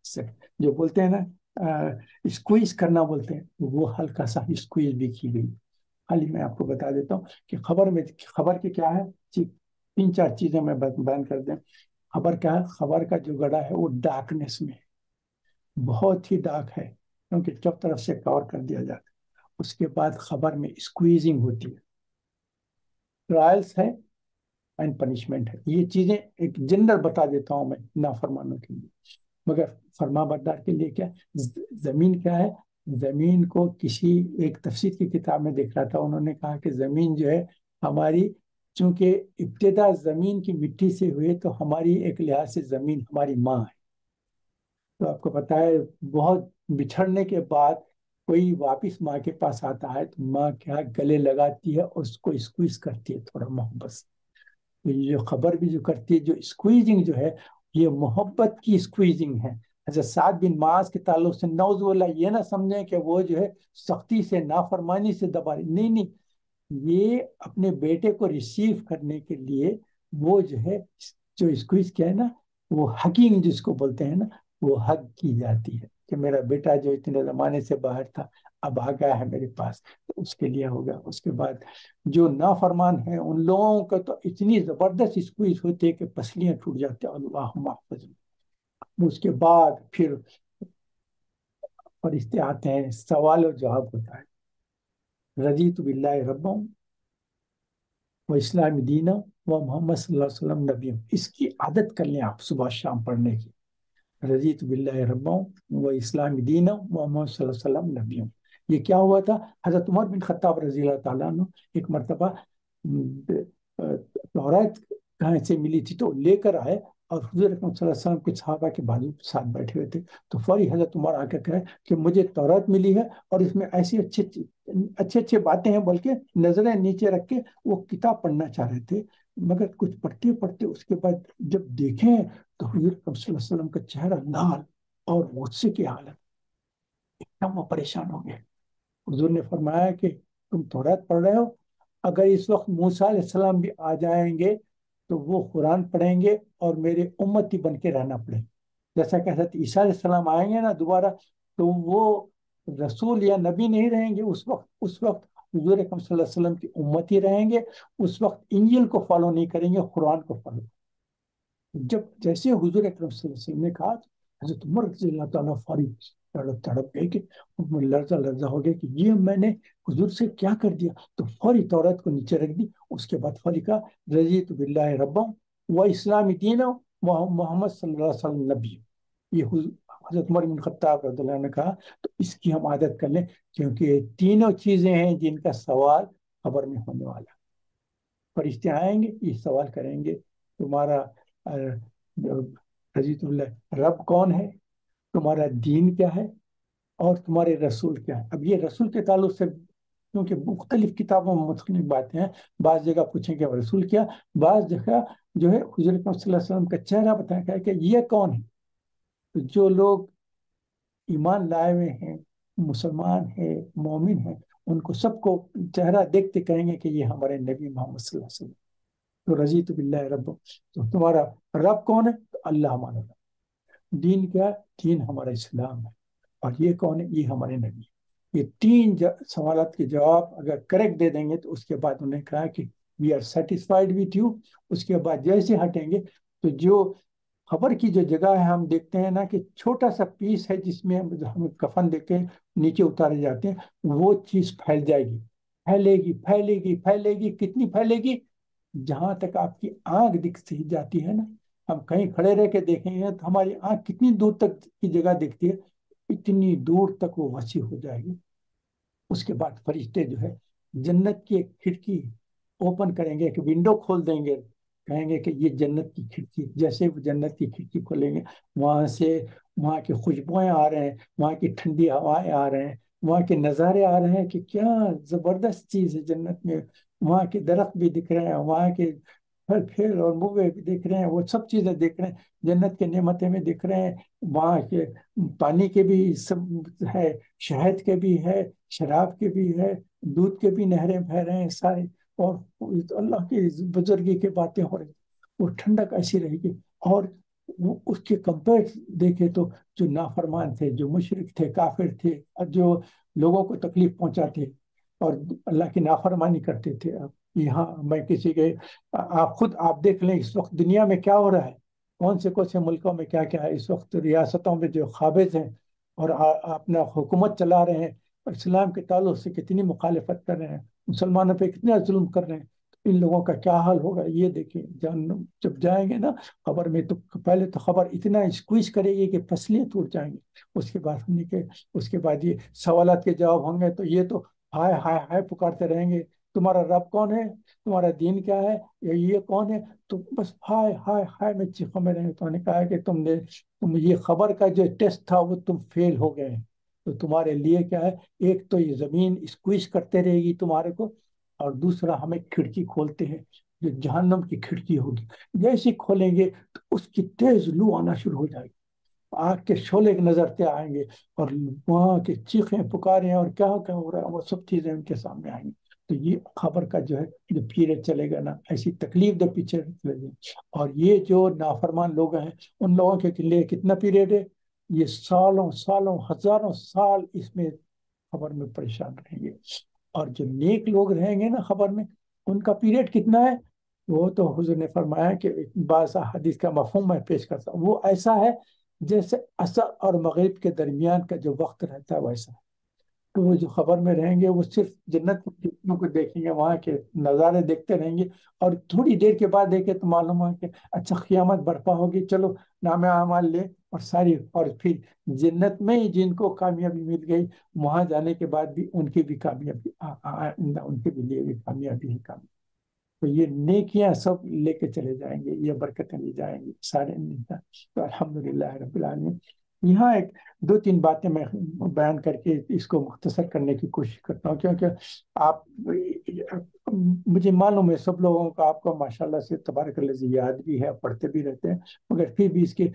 سے جو بولتے ہیں نا اسکویز کرنا بولتے ہیں، وہ ہلکا سا اسکویز بھی کی گئی. خالی میں آپ کو بتا دیتا ہوں کہ خبر کی کیا ہے، 3 4 چیزیں میں بیان کر دیں. خبر کیا ہے؟ خبر کا جو گڑا ہے وہ ڈارکنیس میں ہے، بہت ہی ڈارک ہے کیونکہ چوک طرف سے کور کر دیا جاتا ہے. اس کے بعد خبر میں اسکویزنگ ہوتی ہے، ٹرائلس ہے اینڈ پنشمنٹ ہے. یہ چیزیں ایک جنرل بتا دیتا ہوں میں نافرمانوں کے لیے. مگر فرما بردار کے لیے کیا زمین کیا ہے؟ زمین کو کسی ایک تفسیر کی کتاب میں دیکھ رہا تھا، انہوں نے کہا کہ زمین جو ہے ہماری، چونکہ ابتدا زمین کی مٹی سے ہوئے تو ہماری ایک لحاظ سے زمین ہماری ماں ہے. تو آپ کو پتا ہے بہت بچھڑنے کے بعد کوئی واپس ماں کے پاس آتا ہے تو ماں کیا گلے لگاتی ہے اور اس کو اسکویز کرتی ہے تھوڑا محبت سے. یہ جو خبر بھی جو کرتی ہے جو اسکویزنگ جو ہے، یہ محبت کی اسکویزنگ ہے. حضرت سعد بن معاذ کے تعلق سے نعوذ باللہ یہ نہ سمجھیں کہ وہ جو ہے سختی سے نافرمانی سے دبا رہی، نہیں نہیں. یہ اپنے بیٹے کو ریسیو کرنے کے لیے وہ جو ہے جو اسکویز کیا ہے نا، وہ ہگنگ جس کو بولتے ہیں نا، وہ ہگ کی جاتی ہے کہ میرا بیٹا جو اتنے زمانے سے باہر تھا اب آ گیا ہے میرے پاس، تو اس کے لیے ہوگا. اس کے بعد جو نافرمان ہیں ان لوگوں کا تو اتنی زبردست اسکویز ہوتی ہے کہ پسلیاں ٹوٹ جاتی ہیں. اللہ محفظ. اس کے بعد پھر فرشتے آتے ہیں، سوال و جواب ہوتا ہے. رضیت باللہ ربا و اسلام دینا و محمد صلی اللہ علیہ وسلم نبی. اس کی عادت کر لیں آپ صبح شام پڑھنے کی. رضیت باللہ ربا و اسلام دینا و محمد صلی اللہ علیہ وسلم نبی. یہ کیا ہوا تھا؟ حضرت عمر بن خطاب رضی اللہ تعالیٰ عنہ ایک مرتبہ تورات کہاں سے ملی تھی تو لے کر آئے اور حضور اکرم صلی اللہ علیہ وسلم کے صحابہ کے بازو ساتھ بیٹھے ہوئے تھے. تو فوری حضرت عمر آ کے کہے کہ مجھے تورات ملی ہے اور اس میں ایسی اچھے باتیں ہیں، بلکہ نظریں نیچے رکھ کے وہ کتاب پڑھنا چاہ رہے تھے. مگر کچھ پڑھتے پڑھتے اس کے بعد جب دیکھیں تو حضور اکرم صلی اللہ علیہ وسلم کا چہرہ لال اور غصے کی حالت، اتنا وہ پریشان ہو گئے. حضور نے فرمایا کہ تم تورات پڑھ رہے ہو، اگر اس وقت موسیٰ علیہ السلام بھی آ جائیں گے تو وہ قرآن پڑھیں گے اور میرے امتی بن کے رہنا پڑے. جیسا کہ حضرت عیسیٰ علیہ السلام آئیں گے نا دوبارہ تو وہ رسول یا نبی نہیں رہیں گے. اس وقت حضور اکرم صلی اللہ علیہ وسلم کی امتی رہیں گے. اس وقت انجیل کو فالو نہیں کریں گے، قرآن کو فالو. جب جیسے حضور اکرم صلی اللہ علیہ وسلم نے کہا تو حضرت عمر رضی اللہ تعالیٰ فوری تڑپ گئے کہ لرزہ لرزہ ہو گیا کہ یہ میں نے حضور سے کیا کر دیا. تو فوری تورات کو نیچے رکھ دی. اس کے بعد فوری کہا رضیت باللہ ربا و اسلام دینا و محمد صلی اللہ علیہ وسلم نبی. یہ حضرت عمر بن خطاب رضی اللہ عنہ نے کہا. تو اس کی ہم عادت کر لیں کیونکہ یہ تینوں چیزیں ہیں جن کا سوال خبر میں ہونے والا. فرشتے آئیں گے یہ سوال کریں گے تمہارا رضیت اللہ رب کون ہے، تمہارا دین کیا ہے، اور تمہارے رسول کیا ہے. اب یہ رسول کے تعلق سے کیونکہ مختلف کتابوں میں مختلف باتیں ہیں، بعض جگہ پوچھیں کہ رسول کیا، بعض جگہ جو ہے حضور اکرم صلی اللہ علیہ وسلم کا چہرہ بتایا کہ یہ کون ہے. تو جو لوگ ایمان لائے ہوئے ہیں، مسلمان ہیں، مومن ہیں، ان کو سب کو چہرہ دیکھتے کہیں گے کہ یہ ہمارے نبی محمد صلی اللہ علیہ وسلم. تو رضیت باللہ رب، تو تمہارا رب کون ہے؟ تو اللہ ہمارا رب۔ دین کیا ہے؟ دین ہمارا اسلام ہے۔ اور یہ کون ہے؟ یہ ہمارے نبی ہے۔ یہ تین سوالات کے جواب اگر کریکٹ دے دیں گے تو اس کے بعد انہوں نے کہا کہ we are satisfied with you. اس کے بعد جیسے ہٹیں گے تو جو خبر کی جو جگہ ہے، ہم دیکھتے ہیں نا کہ چھوٹا سا پیس ہے جس میں ہم کفن دیکھتے ہیں نیچے اتارے جاتے ہیں، وہ چیز پھیل جائے گی، پھیلے گی پھیلے گی پھیلے گی، کتنی پھیلے گی؟ جہاں تک آپ کی آنکھ دکھ سی جاتی ہے نا، ہم کہیں کھڑے رہ کے دیکھیں گے تو ہماری آنکھ کتنی دور تک کی جگہ دیکھتی ہے، اتنی دور تک وہ وسیع ہو جائے گی۔ اس کے بعد فرشتے جو ہے جنت کی ایک کھڑکی اوپن کریں گے، ایک ونڈو کھول دیں گے، کہیں گے کہ یہ جنت کی کھڑکی، جیسے وہ جنت کی کھڑکی کھولیں گے وہاں سے وہاں کی خوشبوئیں آ رہے ہیں، وہاں کی ٹھنڈی ہوائیں آ رہے ہیں، وہاں کے نظارے آ رہے ہیں کہ کیا زبردست چیز ہے جنت میں۔ وہاں کے درخت بھی دکھ رہے ہیں، وہاں کے پھل پھل اور موے بھی دکھ رہے ہیں، وہ سب چیزیں دیکھ رہے ہیں، جنت کے نعمتیں بھی دکھ رہے ہیں، وہاں کے پانی کے بھی سب ہے، شہد کے بھی ہے، شراب کے بھی ہے، دودھ کے بھی نہریں بہ رہے ہیں سارے۔ اور اللہ کی بزرگی کی باتیں ہو رہی، وہ ٹھنڈک ایسی رہے گی۔ اور وہ اس کے کمپیئر دیکھے تو جو نافرمان تھے، جو مشرک تھے، کافر تھے، اور جو لوگوں کو تکلیف پہنچاتے اور اللہ کی نافرمانی کرتے تھے، یہاں میں کسی کے آپ خود آپ دیکھ لیں اس وقت دنیا میں کیا ہو رہا ہے، کون سے ملکوں میں کیا کیا ہے اس وقت، ریاستوں میں جو قابض ہیں اور اپنا حکومت چلا رہے ہیں، اور اسلام کے تعلق سے کتنی مخالفت کر رہے ہیں، مسلمانوں پہ کتنا ظلم کر رہے ہیں، ان لوگوں کا کیا حال ہوگا یہ دیکھیں۔ جب جائیں گے نا خبر میں تو پہلے تو خبر اتنا اسکویز کرے گی کہ پسلیاں ٹوٹ جائیں گی، اس کے بعد ہم نے کہ اس کے بعد یہ سوالات کے جواب ہوں گے تو یہ تو ہائے ہائے ہائے پکارتے رہیں گے، تمہارا رب کون ہے، تمہارا دین کیا ہے، یہ کون ہے؟ تو بس ہائے ہائے ہائے میں چیخوں میں رہے۔ تو نے کہا کہ تم یہ خبر کا جو ٹیسٹ تھا وہ تم فیل ہو گئے ہیں، تو تمہارے لیے کیا ہے، ایک تو یہ زمین اسکویز کرتے رہے گی تمہارے کو، اور دوسرا ہم ایک کھڑکی کھولتے ہیں جو جہنم کی کھڑکی ہوگی، جیسے کھولیں گے تو اس کی تیز لو آنا شروع ہو جائے گی، آگ کے شعلے نظرتے آئیں گے، اور وہاں کے چیخیں پکاریں اور کیا کیا ہو رہا ہے وہ سب چیزیں ان کے سامنے آئیں گی۔ تو یہ خبر کا جو ہے جو پیریڈ چلے گا نا، ایسی تکلیف دہ پیچھے چلے گی۔ اور یہ جو نافرمان لوگ ہیں ان لوگوں کے لیے کتنا پیریڈ ہے؟ یہ سالوں سالوں ہزاروں سال اس میں خبر میں پریشان رہیں گے۔ اور جو نیک لوگ رہیں گے نا خبر میں، ان کا پیریڈ کتنا ہے؟ وہ تو حضور نے فرمایا کہ بعض حدیث کا مفہوم میں پیش کرتا ہوں، وہ ایسا ہے جیسے عصر اور مغرب کے درمیان کا جو وقت رہتا ہے ویسا۔ تو وہ جو خبر میں رہیں گے وہ صرف جنت کی کھڑکیوں کو دیکھیں گے، وہاں کے نظارے دیکھتے رہیں گے، اور تھوڑی دیر کے بعد دیکھے تو معلوم ہو کہ اچھا قیامت برپا ہوگی، چلو نام اعمال لے، اور ساری اور پھر جنت میں ہی جن کو کامیابی مل گئی، وہاں جانے کے بعد بھی ان کی بھی کامیابی ان کے بھی لیے بھی کامیابی ہی کامیابی۔ تو یہ نیکیاں سب لے کے چلے جائیں گے، یہ برکتیں لے جائیں گے سارے نیکیاں۔ تو الحمدللہ رب العالمین۔ یہاں ایک دو تین باتیں میں بیان کر کے اس کو مختصر کرنے کی کوشش کرتا ہوں، کیونکہ آپ مجھے معلوم ہے سب لوگوں کا آپ کو ماشاءاللہ سے تبارک اللہ سے یاد بھی ہے، پڑھتے بھی رہتے ہیں، مگر پھر بھی اس کے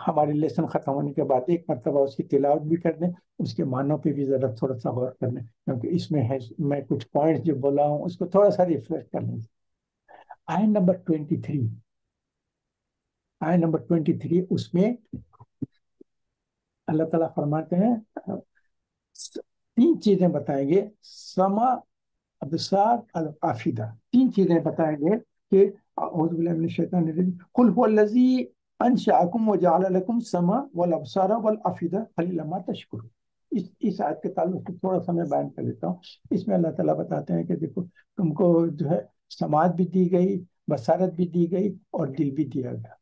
ہمارے لیسن ختم ہونے کے بعد ایک مرتبہ اس کی تلاوت بھی کر دیں، اس کے معنوں پہ بھی ذرا تھوڑا سا غور کر لیں، کیونکہ اس میں ہے میں کچھ پوائنٹس جو بولا ہوں اس کو تھوڑا سا ریفریش کر لیں۔ آئے نمبر 23، آئے نمبر 23 اس میں اللہ تعالیٰ فرماتے ہیں تین چیزیں بتائیں گے، سما، ابصار، الافئدہ، تین چیزیں بتائیں گے کہ اعوذ باللہ من الشیطان الرجیم، قل هو الذی انشأکم وجعل لکم السمع والابصار والافئدہ قلیلا ما تشکرون۔ اس آیت کے تعلق سے تھوڑا سا میں بیان کر دیتا ہوں۔ اس میں اللہ تعالیٰ بتاتے ہیں کہ دیکھو تم کو جو ہے سماعت بھی دی گئی، بصارت بھی دی گئی، اور دل بھی دیا گیا،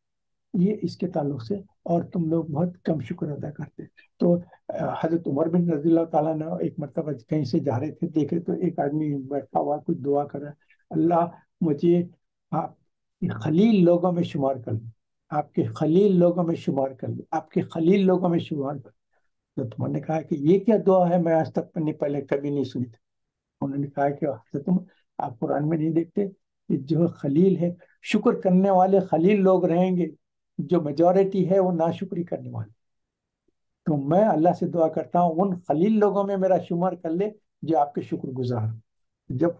یہ اس کے تعلق سے، اور تم لوگ بہت کم شکر ادا کرتے۔ تو حضرت عمر بن رضی اللہ تعالیٰ نے ایک مرتبہ کہیں سے جا رہے تھے، دیکھے تو ایک آدمی بیٹھا ہوا کچھ دعا کر رہا ہے، اللہ مجھے آپ کے خلیل لوگوں میں شمار کر لیں، آپ کے خلیل لوگوں میں شمار کر لیں، آپ کے خلیل لوگوں میں شمار کر لیں۔ تو تم نے کہا کہ یہ کیا دعا ہے، میں آج تک پہلے کبھی نہیں سنی تھی۔ انہوں نے کہا کہ حضرت تم آپ قرآن میں نہیں دیکھتے کہ جو خلیل ہے، شکر کرنے والے خلیل لوگ رہیں گے، جو میجورٹی ہے وہ ناشکری کرنے والے۔ تو میں اللہ سے دعا کرتا ہوں ان خلیل لوگوں میں میرا شمار کر لے جو آپ کے شکر گزار ہوں۔ جب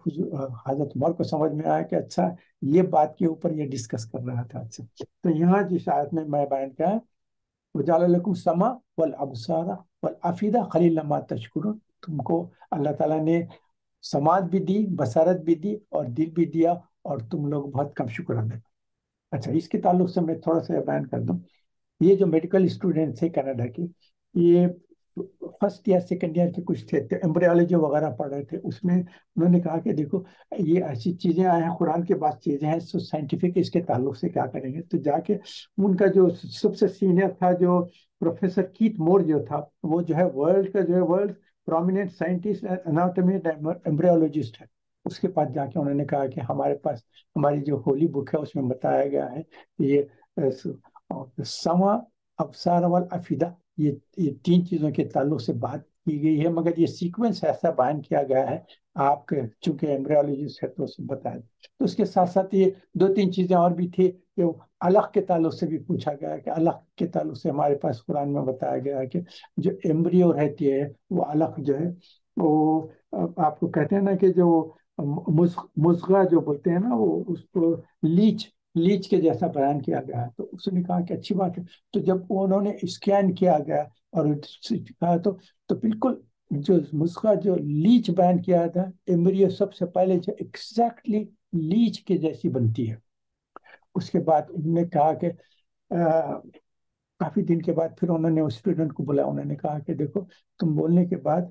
حضرت عمر کو سمجھ میں آیا کہ اچھا یہ بات کے اوپر یہ ڈسکس کر رہا تھا، اچھا تو یہاں جس آیت میں بیان کیا ہے، وَجَعَلَ لَكُمْ السَّمْعَ وَالْأَبْصَارَ وَالْأَفْئِدَةَ قَلِيلًا مَا تَشْكُرُونَ، تم کو اللہ تعالیٰ نے سماعت بھی دی، بصارت بھی دی اور دل بھی دیا، اور تم لوگ بہت کم شکر ادا کرتے۔ اچھا اس کے تعلق سے میں تھوڑا سا بیان کر دوں۔ یہ جو میڈیکل اسٹوڈنٹ تھے کینیڈا کے، یہ فرسٹ ایئر سیکنڈ ایئر کے کچھ تھے، ایمبریولوجی وغیرہ پڑھ رہے تھے، اس میں انہوں نے کہا کہ دیکھو یہ ایسی چیزیں آئے ہیں، قرآن کے بعد چیزیں ہیں، سو سائنٹیفک اس کے تعلق سے کیا کریں گے؟ تو جا کے ان کا جو سب سے سینئر تھا، جو پروفیسر کیت مور جو تھا، وہ جو ہے ورلڈ کا جو ہے ورلڈ پرومیننٹ سائنٹسٹ اناٹومی ایمبریولوجسٹ ہے، اس کے پاس جا کے انہوں نے کہا کہ ہمارے پاس ہماری جو ہولی بک ہے اس میں بتایا گیا ہے کہ یہ سما ابصار والافئدہ، یہ تین چیزوں کے تعلق سے بات کی گئی ہے، مگر یہ سیکوینس ایسا بیان کیا گیا ہے، آپ کے چونکہ ایمبریولوجسٹ ہے تو اسے بتایا۔ تو اس کے ساتھ ساتھ یہ دو تین چیزیں اور بھی تھی کہ الگ کے تعلق سے بھی پوچھا گیا کہ الگ کے تعلق سے ہمارے پاس قرآن میں بتایا گیا ہے کہ جو ایمبریو رہتی ہے وہ الگ جو ہے وہ آپ کو کہتے ہیں نا کہ جو مضغہ جو بولتے ہیں نا، وہ اس کو لیچ کے جیسا بیان کیا گیا ہے۔ تو اس نے کہا کہ اچھی بات ہے۔ تو جب انہوں نے اسکین کیا گیا اور کہا تو بالکل جو نسخہ جو لیچ بیان کیا تھا، ایمبریو سب سے پہلے جو ایکزیکٹلی لیچ کے جیسی بنتی ہے۔ اس کے بعد انہوں نے کہا کہ کافی دن کے بعد پھر انہوں نے اس اسٹوڈنٹ کو بلایا، انہوں نے کہا کہ دیکھو تم بولنے کے بعد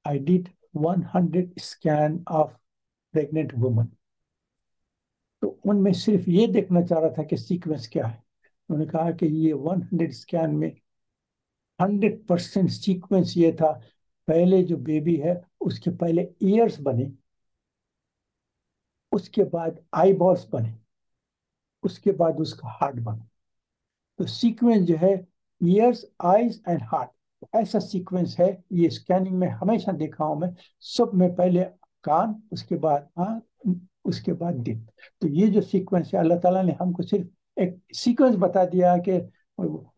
I did 100 scan of pregnant women، تو ان میں صرف یہ دیکھنا چاہ رہا تھا کہ سیکوینس کیا ہے۔ انہوں نے کہا کہ یہ 100 اسکین میں 100% سیکوینس یہ تھا، پہلے جو بیبی ہے اس کے پہلے ایئرس بنے، اس کے بعد آئی بالس بنے، اس کے بعد اس کا ہارٹ بنا۔ تو سیکوینس جو ہے ایئرس، آئیز اینڈ ہارٹ، ایسا سیکوینس ہے، یہ اسکیننگ میں ہمیشہ دیکھا ہوں میں، سب میں پہلے کان، اس کے بعد آنکھ، اس کے بعد دل۔ تو یہ جو سیکوینس ہے اللہ تعالیٰ نے ہم کو صرف ایک سیکوینس بتا دیا کہ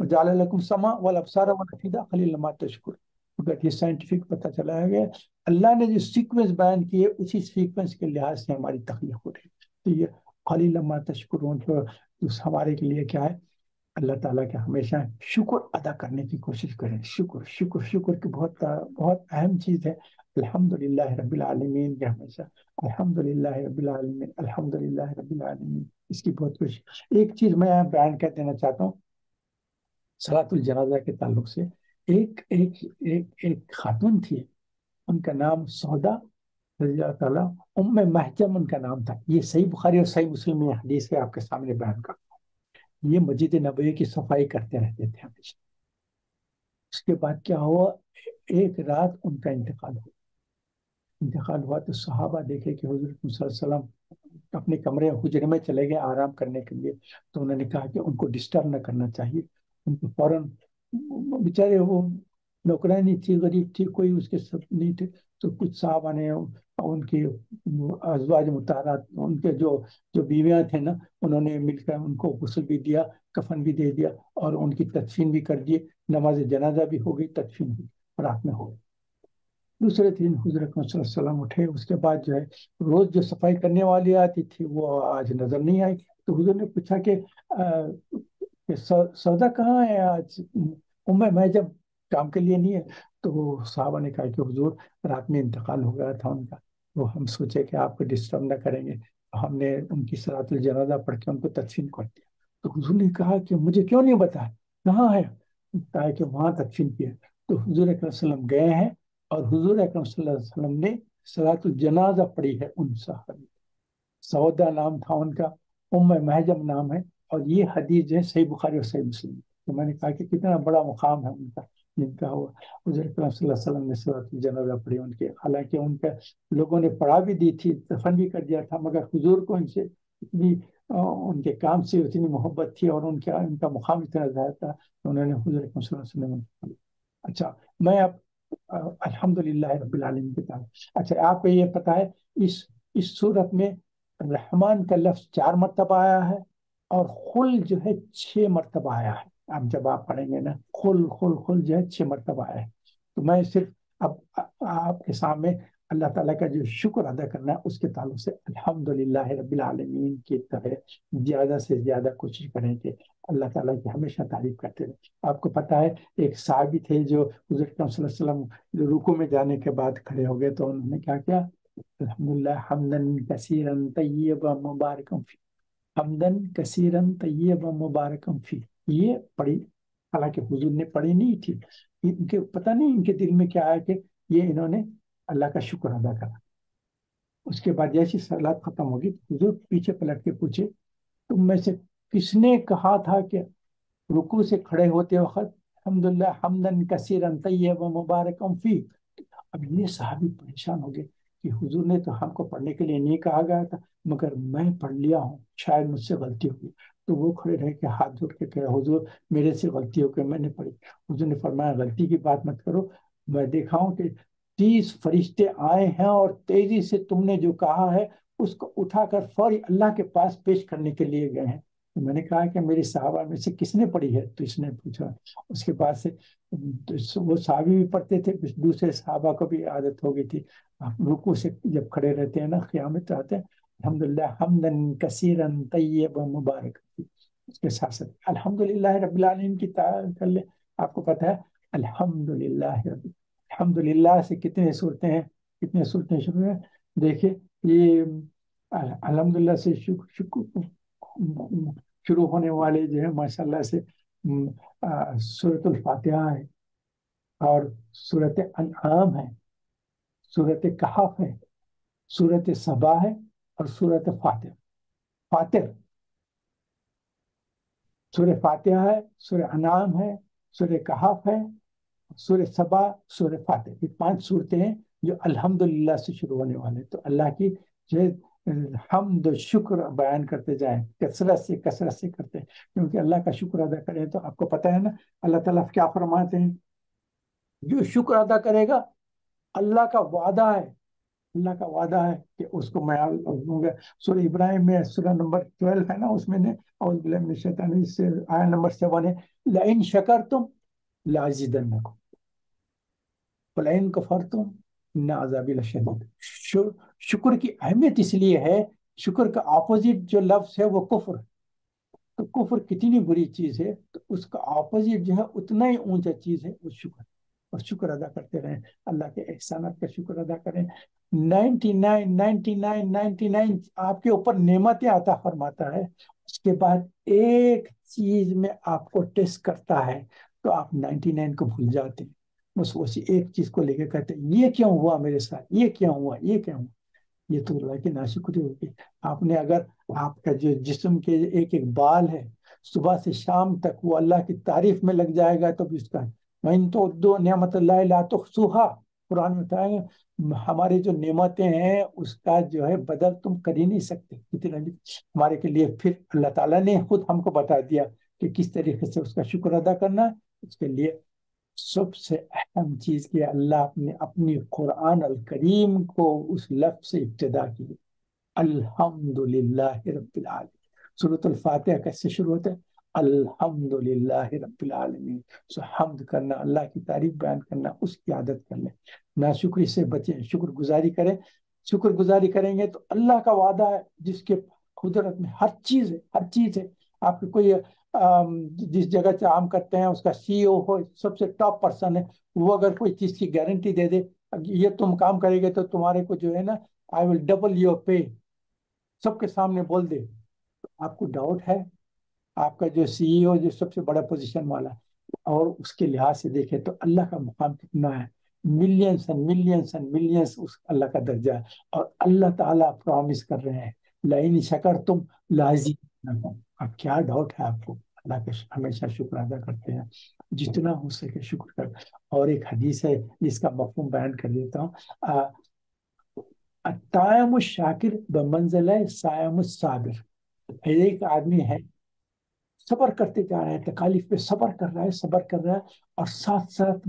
جعل لکم السمع والابصار والافئدہ قلیلا ما تشکرون، مگر یہ سائنٹیفک پتہ چلا ہے کہ اللہ نے جو سیکوینس بیان کی ہے اسی سیکوینس کے لحاظ سے ہماری تخلیق ہو رہی ہے۔ تو یہ قلیلا ما تشکرون جو ہمارے کے لیے کیا ہے، اللہ تعالیٰ کے ہمیشہ شکر ادا کرنے کی کوشش کریں۔ شکر شکر شکر کی بہت بہت اہم چیز ہے۔ الحمدللہ رب العالمین کے ہمیشہ الحمدللہ رب العالمین، الحمدللہ رب العالمین، اس کی بہت کوشش۔ ایک چیز میں یہاں بیان کر دینا چاہتا ہوں صلاۃ الجنازہ کے تعلق سے۔ ایک ایک ایک ایک خاتون تھی، ان کا نام سودا رضی اللہ تعالیٰ، محجم ان کا نام تھا۔ یہ صحیح بخاری اور صحیح مسلم میں حدیث ہے، آپ کے سامنے بیان کر۔ یہ مسجد نبوی کی صفائی کرتے رہتے تھے ہمیشہ۔ اس کے بعد کیا ہوا، ایک رات ان کا انتقال ہوا تو صحابہ دیکھے کہ حضور صلی اللہ علیہ وسلم اپنے کمرے حجرے میں چلے گئے آرام کرنے کے لیے، تو انہوں نے کہا کہ ان کو ڈسٹرب نہ کرنا چاہیے۔ ان کو فوراً، بیچارے وہ نوکرانی تھی، غریب تھی، کوئی اس کے سب نہیں تھے، تو کچھ صحابہ نے ان کی ازواج مطہرات، ان کے جو بیویاں تھے نا، انہوں نے مل کر ان کو غسل بھی دیا، کفن بھی دے دیا، اور ان کی تدفین بھی کر دی۔ نماز جنازہ بھی ہو گئی، تدفین بھی رات میں ہو گئی۔ دوسرے دن حضور اکرم صلی اللہ علیہ وسلم اٹھے، اس کے بعد جو ہے روز جو صفائی کرنے والی آتی تھی وہ آج نظر نہیں آئی۔ تو حضور نے پوچھا کہ سودا کہاں ہے آج، میں جب کام کے لیے نہیں ہے؟ تو صحابہ نے کہا کہ حضور رات میں انتقال ہو گیا تھا ان کا، تو ہم سوچے کہ آپ کو ڈسٹرب نہ کریں گے، تو ہم نے ان کی صلاۃ الجنازہ پڑھ کے ان کو تدفین کر دیا۔ تو حضور نے کہا کہ مجھے کیوں نہیں بتایا، کہاں ہے؟ کہا کہ وہاں تدفین کیا۔ تو حضور اکرم صلی اللہ علیہ وسلم گئے ہیں، اور حضور اکرم صلی اللہ علیہ وسلم نے صلاۃ الجنازہ پڑھی ہے ان صحابہ۔ سودا نام تھا ان کا، محجم نام ہے، اور یہ حدیث جو ہے صحیح بخاری اور صحیح مسلم۔ تو میں نے کہا کہ کتنا بڑا مقام ہے ان کا، جن کا وہ حضور اکرم صلی اللہ علیہ وسلم نے صلاۃ الجنازہ پڑھی ان کے۔ حالانکہ ان کا لوگوں نے پڑھا بھی دی تھی، دفن بھی کر دیا تھا، مگر حضور کو ان سے اتنی ان کے کام سے اتنی محبت تھی، اور ان کا مقام اتنا زیادہ تھا، انہوں نے حضور اکرم صلی اللہ علیہ وسلم۔ اچھا میں اب الحمدللہ رب العالمین کے تعلق، اچھا آپ کو یہ پتا ہے اس صورت میں رحمان کا لفظ 4 مرتبہ آیا ہے، اور خل جو ہے 6 مرتبہ آیا ہے۔ اب جب آپ پڑھیں گے نا، خل خل خل جو ہے 6 مرتبہ آیا ہے۔ تو میں صرف اب آپ کے سامنے اللہ تعالیٰ کا جو شکر ادا کرنا ہے اس کے تعلق سے الحمدللہ رب العالمین کی طرح زیادہ سے زیادہ کوشش کریں کہ اللہ تعالیٰ کی ہمیشہ تعریف کرتے رہیں۔ آپ کو پتہ ہے ایک صحابی تھے جو حضور اکرم صلی اللہ علیہ وسلم رکوع میں جانے کے بعد کھڑے ہو گئے تو انہوں نے کیا کیا؟ الحمدللہ حمدن کثیرن طیبا مبارکم فی، حمدن کثیرن طیبا مبارکم فی، یہ پڑھی، حالانکہ حضور نے پڑھی نہیں تھی، ان کے پتہ نہیں ان کے دل میں کیا ہے کہ یہ انہوں نے اللہ کا شکر ادا کرا۔ اس کے بعد جیسی صلات ختم ہوگی حضور پیچھے پلٹ کے پوچھے تم میں سے کس نے کہا تھا کہ رکوع سے کھڑے ہوتے وقت الحمدللہ حمدن کثیرن طیبا مبارکم فی؟ اب یہ صحابی پریشان ہو گئے کہ حضور نے تو ہم کو پڑھنے کے لیے نہیں کہا گیا تھا، مگر میں پڑھ لیا ہوں، شاید مجھ سے غلطی ہوئی۔ تو وہ کھڑے رہ کے ہاتھ جوڑ کے کہے حضور میرے سے غلطی ہو گئی، میں نے پڑھی۔ حضور نے فرمایا غلطی کی بات مت کرو، میں دیکھا ہوں کہ 30 فرشتے آئے ہیں اور تیزی سے تم نے جو کہا ہے اس کو اٹھا کر فوری اللہ کے پاس پیش کرنے کے لیے گئے ہیں۔ تو میں نے کہا کہ میری صحابہ میں سے کس نے پڑھی ہے؟ تو اس نے پوچھا۔ اس کے بعد سے وہ صحابی بھی پڑھتے تھے، دوسرے صحابہ کو بھی عادت ہو گئی تھی، رکوع سے جب کھڑے رہتے ہیں نا قیامت آتے ہیں الحمدللہ حمدن کثیرن طیبا مبارک، اس کے ساتھ ساتھ الحمدللہ رب العالمین کی تعریف کر لیں۔ آپ کو پتہ ہے الحمدللہ رب، الحمدللہ سے کتنے صورتیں ہیں، کتنے صورتیں شروع ہیں؟ دیکھیے یہ الحمدللہ سے شروع ہونے والے جو ہے ماشاء اللہ سے سورۃ الفاتحہ ہے، اور سورۃ انعام ہے، سورۃ کہف ہے، سورۃ سبا ہے، اور سورۃ فاتر، فاتر، سورہ فاتحہ ہے، سورہ انعام ہے، سورہ کہف ہے، سورہ سبا، سورہ فاتر، یہ 5 صورتیں ہیں جو الحمدللہ سے شروع ہونے والے ہیں۔ تو اللہ کی جو ہے حمد و شکر بیان کرتے جائیں، کثرت سے کرتے ہیں، کیونکہ اللہ کا شکر ادا کریں تو آپ کو پتہ ہے نا اللہ تعالیٰ کیا فرماتے ہیں؟ جو شکر ادا کرے گا اللہ کا وعدہ ہے، اللہ کا وعدہ ہے کہ اس کو میں دوں گا۔ سورہ ابراہیم میں سورہ نمبر 12 ہے نا، اس میں نے اعوذ باللہ من الشیطان الرجیم سے آیت نمبر 7 ہے لئن شکرتم لازیدنکم ولئن کفرتم ان عذابی لشدید۔ شکر کی اہمیت اس لیے ہے، شکر کا اپوزٹ جو لفظ ہے وہ کفر ہے، تو کفر کتنی بری چیز ہے تو اس کا اپوزٹ جو ہے اتنا ہی اونچا چیز ہے وہ شکر، اور شکر ادا کرتے رہیں، اللہ کے احسانات کا شکر ادا کریں۔ 99 آپ کے اوپر نعمتیں عطا فرماتا ہے، اس کے بعد ایک چیز میں آپ کو ٹیسٹ کرتا ہے تو آپ 99 کو بھول جاتے ہیں، بس اسی ایک چیز کو لے کے کہتے ہیں یہ کیوں ہوا میرے ساتھ، یہ کیوں ہوا، یہ کیوں ہوا؟ یہ تو اللہ کی ناشکری ہوگی۔ آپ نے اگر آپ کا جو جسم کے ایک ایک بال ہے صبح سے شام تک وہ اللہ کی تعریف میں لگ جائے گا تو بھی اس کا وَإِن تُعُدُّوا نِعْمَتَ اللَّهِ لَا تُحْصُوهَا، قرآن میں بتائیں گے ہماری جو نعمتیں ہیں اس کا جو ہے بدل تم کر ہی نہیں سکتے کتنا بھی ہمارے کے لیے۔ پھر اللہ تعالیٰ نے خود ہم کو بتا دیا کہ کس طریقے سے اس کا شکر ادا کرنا ہے۔ اس کے لیے سب سے اہم چیز کہ اللہ نے اپنی قرآن الکریم کو اس لفظ سے ابتدا کی، الحمدللہ رب العالمین۔ سورۃ الفاتحہ کیسے شروع ہوتا ہے؟ الحمدللہ رب العالمین۔ سو حمد کرنا، اللہ کی تعریف بیان کرنا، اس کی عادت کر لیں، ناشکری سے بچیں، شکر گزاری کریں۔ شکر گزاری کریں گے تو اللہ کا وعدہ ہے جس کے قدرت میں ہر چیز ہے، ہر چیز ہے۔ آپ کو کوئی جس جگہ سے کام کرتے ہیں اس کا سی او ہو، سب سے ٹاپ پرسن ہے، وہ اگر کوئی چیز کی گارنٹی دے دے یہ تم کام کرے گے تو تمہارے کو جو ہے نا آئی ول ڈبل یور پے، سب کے سامنے بول دے، آپ کو ڈاؤٹ ہے؟ آپ کا جو سی ای او جو سب سے بڑا پوزیشن والا ہے اور اس کے لحاظ سے دیکھیں تو اللہ کا مقام کتنا ہے، millions and millions and millions اس اللہ کا درجہ ہے، اور اللہ تعالیٰ پرومس کر رہے ہیں لئن شکرتم لازیدنکم۔ اب کیا ڈاؤٹ ہے آپ کو؟ اللہ کا ہمیشہ شکر ادا کرتے ہیں، جتنا ہو سکے شکر کر۔ اور ایک حدیث ہے جس کا مفہوم بیان کر دیتا ہوں، الطائم الشاکر بمنزلہ صائم الصابر۔ ایک آدمی ہے صبر کرتے جا رہا ہے، تکالیف پہ صبر کر رہا ہے، صبر کر رہا ہے، اور ساتھ ساتھ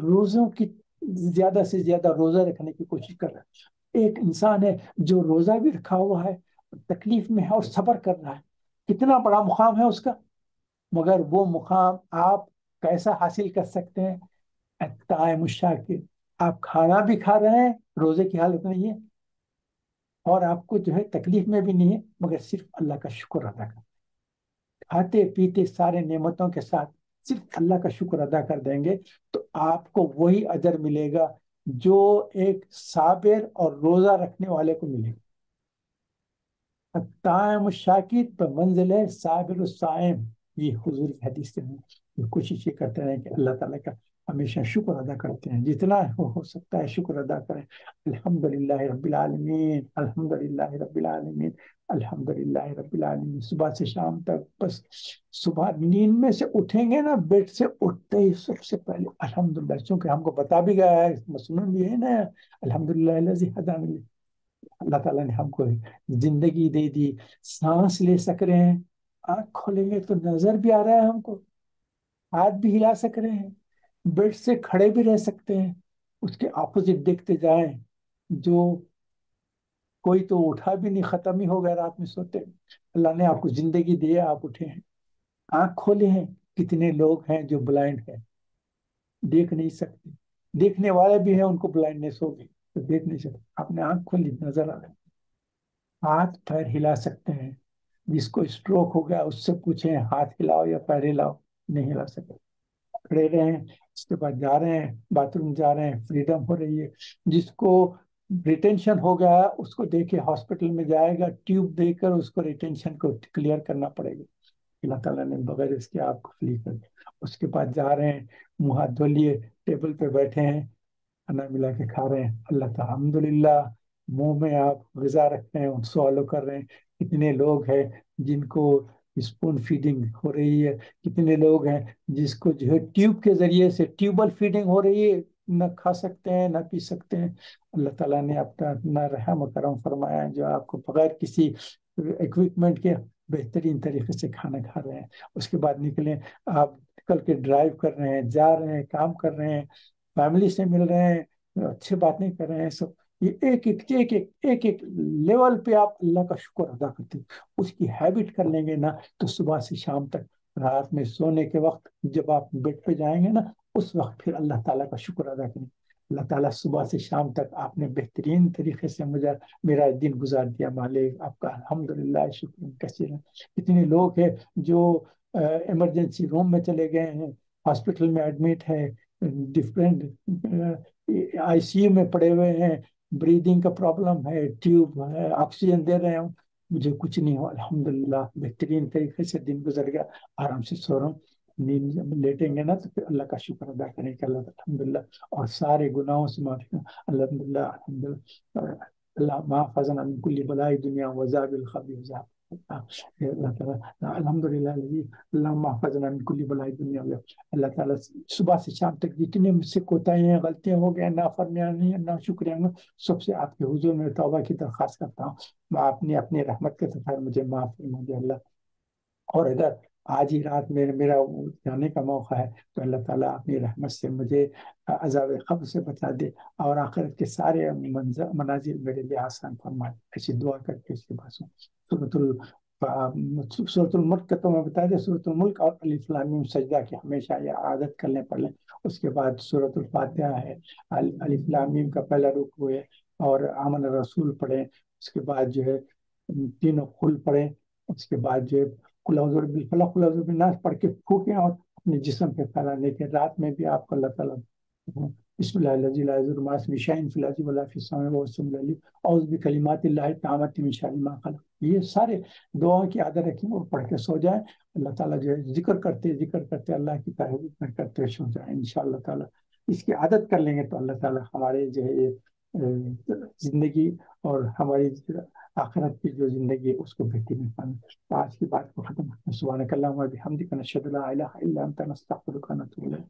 روزوں کی زیادہ سے زیادہ روزہ رکھنے کی کوشش کر رہا ہے۔ ایک انسان ہے جو روزہ بھی رکھا ہوا ہے، تکلیف میں ہے اور صبر کر رہا ہے، کتنا بڑا مقام ہے اس کا، مگر وہ مقام آپ کیسا حاصل کر سکتے ہیں؟ الطائم الشاکر، آپ کھانا بھی کھا رہے ہیں، روزے کی حالت نہیں ہے، اور آپ کو جو ہے تکلیف میں بھی نہیں ہے، مگر صرف اللہ کا شکر ادا کر، کھاتے پیتے سارے نعمتوں کے ساتھ صرف اللہ کا شکر ادا کر دیں گے، تو آپ کو وہی اجر ملے گا جو ایک صابر اور روزہ رکھنے والے کو ملے گا۔ الطائم الشاکر پر منزل ہے صابر الصائم، یہ حضور کی حدیث سے ہیں۔ کوشش یہ کرتے ہیں کہ اللہ تعالیٰ کا ہمیشہ شکر ادا کرتے ہیں، جتنا ہو سکتا ہے شکر ادا کریں۔ الحمدللہ رب العالمین، الحمدللہ رب العالمین، الحمدللہ رب العالمین، صبح سے شام تک بس۔ صبح نیند میں سے اٹھیں گے نا، بیڈ سے اٹھتے ہی سب سے پہلے الحمدللہ، چونکہ ہم کو بتا بھی گیا ہے، مسنون بھی ہے نا، الحمدللہ الذی ہدانی، اللہ تعالیٰ نے ہم کو زندگی دے دی، سانس لے سک رہے ہیں، آنکھ کھولیں گے تو نظر بھی آ رہا ہے ہم کو، ہاتھ بھی ہلا سک رہے ہیں، بیڈ سے کھڑے بھی رہ سکتے ہیں، اس کے اپوزٹ دیکھتے جائیں، جو کوئی تو اٹھا بھی نہیں، ختم ہی ہو گیا رات میں سوتے، اللہ نے آپ کو زندگی دی ہے، آپ اٹھے ہیں، آنکھ کھولے ہیں۔ کتنے لوگ ہیں جو بلائنڈ ہیں، دیکھ نہیں سکتے، دیکھنے والے بھی ہیں ان کو بلائنڈنیس ہوگی تو دیکھ نہیں سکتے، آپ نے آنکھ کھولی نظر آ رہا ہے، ہاتھ پیر ہلا سکتے ہیں، جس کو اسٹروک ہو گیا اس سے پوچھیں ہاتھ ہلاؤ یا پیر ہلاؤ، نہیں ہلا سکتے، کھڑے رہے ہیں، اس کے بعد جا رہے ہیں باتھ روم، جا رہے ہیں، فریڈم ہو رہی ہے۔ جس کو ریٹینشن ہو گیا اس کو دیکھے ہاسپٹل میں جائے گا، ٹیوب دے کر اس کو ریٹینشن کو کلیئر کرنا پڑے گا، اللہ تعالیٰ نے بغیر اس کے آپ کو فری کر دیا۔ اس کے بعد جا رہے ہیں، منہ ہاتھ دھو لیے، ٹیبل پہ بیٹھے ہیں، کھانا ملا کے کھا رہے ہیں، اللہ تعالیٰ الحمد للہ، منہ میں آپ غذا رکھتے ہیں، ان سوالو کر رہے ہیں۔ کتنے لوگ ہیں جن کو اسپون فیڈنگ ہو رہی ہے، کتنے لوگ ہیں جس کو جو ہے ٹیوب کے ذریعے سے ٹیوبل فیڈنگ ہو رہی ہے، نہ کھا سکتے ہیں نہ پی سکتے ہیں، اللہ تعالیٰ نے اپنا اتنا رحم و کرم فرمایا ہے جو آپ کو بغیر کسی اکوپمنٹ کے بہترین طریقے سے کھانا کھا رہے ہیں۔ اس کے بعد نکلیں، آپ نکل کے ڈرائیو کر رہے ہیں، جا رہے ہیں، کام کر رہے ہیں، فیملی سے مل رہے ہیں، اچھے باتیں کر رہے ہیں، سب یہ ایک ایک لیول پہ آپ اللہ کا شکر ادا کرتے ہیں۔ اس کی ہیبٹ کر لیں گے نا، تو صبح سے شام تک، رات میں سونے کے وقت جب آپ بیڈ پہ جائیں گے نا، اس وقت پھر اللہ تعالیٰ کا شکر ادا کریں۔ اللہ تعالیٰ صبح سے شام تک آپ نے بہترین طریقے سے مجھے میرا دن گزار دیا، مالک آپ کا الحمدللہ شکر کثیر۔ کتنے لوگ ہیں جو ایمرجنسی روم میں چلے گئے ہیں، ہاسپٹل میں ایڈمٹ ہے، ڈفرینٹ آئی سی یو میں پڑے ہوئے ہیں، بریدنگ کا پرابلم ہے، ٹیوب ہے، آکسیجن دے رہے ہوں، مجھے کچھ نہیں ہو، الحمدللہ بہترین طریقے سے دن گزر گیا، آرام سے سو رہا ہوں۔ نیند جب لیٹیں گے نا تو پھر اللہ کا شکر ادا کریں کہ اللہ الحمدللہ، اور سارے گناہوں سے معافی، الحمدللہ الحمدللہ، اللہ محفظنا من کل بلائی دنیا وعذاب القبر وعذاب اللہ تعالیٰ الحمدللہ الذی، اللہ محفظنا من کل بلائی دنیا وعذاب۔ اللہ تعالیٰ صبح سے شام تک جتنے مجھ سے کوتاہیاں غلطیاں ہو گئے، نافرمانی نا شکریہ، سب سے آپ کے حضور میں توبہ کی درخواست کرتا ہوں، میں اپنی اپنی رحمت کے سفر مجھے معاف فرما دے اللہ۔ اور اگر آج ہی رات میں میرا جانے کا موقع ہے تو اللہ تعالیٰ اپنی رحمت سے مجھے عذاب قبر سے بچا دے، اور آخرت کے سارے مناظر میرے لیے آسان فرمائے، ایسی دعا کر کے اس کے بعد سورۃ الملک کا تو میں بتا دیں، سورۃ الملک اور الف لام میم سجدہ کی ہمیشہ یہ عادت کر لیں، پڑھ لیں۔ اس کے بعد سورۃ الفاتحہ ہے، الف لام میم کا پہلا رکوع ہے، اور آمن الرسول پڑھیں، اس کے بعد جو ہے تینوں قل پڑھیں، اس کے بعد جو ہے قل اعوذ برب الفلق قل اعوذ برب الناس پڑھ کے پھونکیں، اور اپنے جسم پہ پھیلانے کے، رات میں بھی آپ کو اللہ تعالیٰ بسم اللہ الذی لا یضر مع اسمہ شیء فی الارض ولا فی السماء وهو السمیع العلیم، اعوذ بکلمات اللہ التامۃ من شر ما خلق، یہ سارے دعاؤں کی عادت رکھیں اور پڑھ کے سو جائیں۔ اللہ تعالیٰ جو ہے ذکر کرتے اللہ کی تعریف میں کرتے سو جائیں انشاءاللہ تعالیٰ۔ اس کی عادت کر لیں گے تو اللہ تعالیٰ ہمارے جو ہے یہ زندگی اور ہماری آخرت کی جو زندگی ہے اس کو بہترین بنائے۔ آج کی بات کو ختم کرتے ہیں، سبحانک اللہم و بحمدک نشہد لا الہ الا انت نستغفرک و نتوب الیک،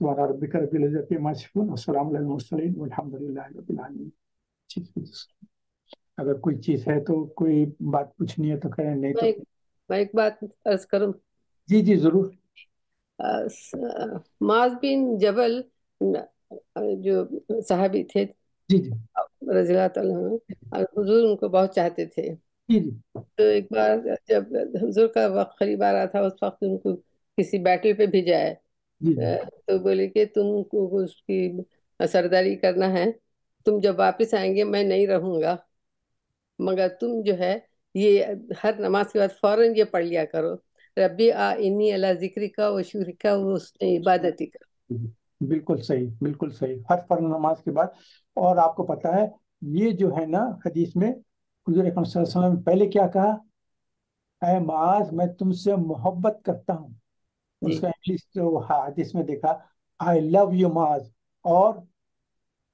سبحان ربک رب العزۃ عما یصفون وسلام علی المرسلین والحمد للہ رب العالمین۔ اگر کوئی چیز ہے تو کوئی بات پوچھنی ہے تو کریں، نہیں میں تو ایک میں ایک بات عرض کروں۔ جی جی ضرور۔ معاذ بن جبل جو صحابی تھے جی جی رضی اللہ تعالیٰ عنہ، حضور ان کو بہت چاہتے تھے، جی جی تو ایک بار جب حضور کا وقت قریب آ رہا تھا، اس وقت ان کو کسی بیٹل پہ بھیجا ہے، جی جی تو بولے کہ تم کو اس کی سرداری کرنا ہے، تم جب واپس آئیں گے میں نہیں رہوں گا، مگر تم جو ہے یہ ہر نماز کے بعد فوراً یہ پڑھ لیا کرو، ربی انی اللہ ذکری کا و شکری کا و حسن عبادتی کا۔ بالکل صحیح، بالکل صحیح، ہر فرض نماز کے بعد۔ اور آپ کو پتا ہے یہ جو ہے نا حدیث میں حضور اکرم صلی اللہ علیہ وسلم نے پہلے کیا کہا؟ اے معاذ میں تم سے محبت کرتا ہوں، جی اس کا انگلش جو حدیث میں دیکھا آئی لو یو معاذ۔ اور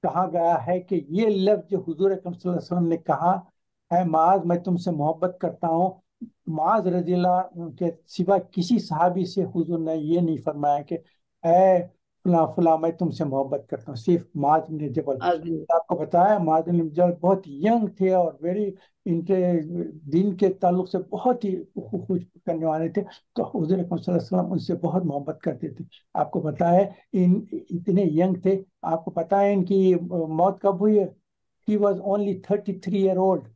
کہا گیا ہے کہ یہ لفظ جو حضور اکرم صلی اللہ علیہ وسلم نے کہا اے معاذ میں تم سے محبت کرتا ہوں، معاذ رضی اللہ عنہ کے سوا کسی صحابی سے حضور نے یہ نہیں فرمایا کہ اے فلاں فلاں میں تم سے محبت کرتا ہوں، صرف معاذ بن جبل۔ آدمی۔ آپ کو بتایا معاذ بن جبل بہت ینگ تھے اور ویری ان کے دین کے تعلق سے بہت ہی خوش کرنے والے تھے، تو حضور اکرم صلی اللہ علیہ وسلم ان سے بہت محبت کرتے تھے۔ آپ کو پتا ہے ان اتنے ینگ تھے، آپ کو پتا ہے ان کی موت کب ہوئی ہے؟ He was only 33 year old۔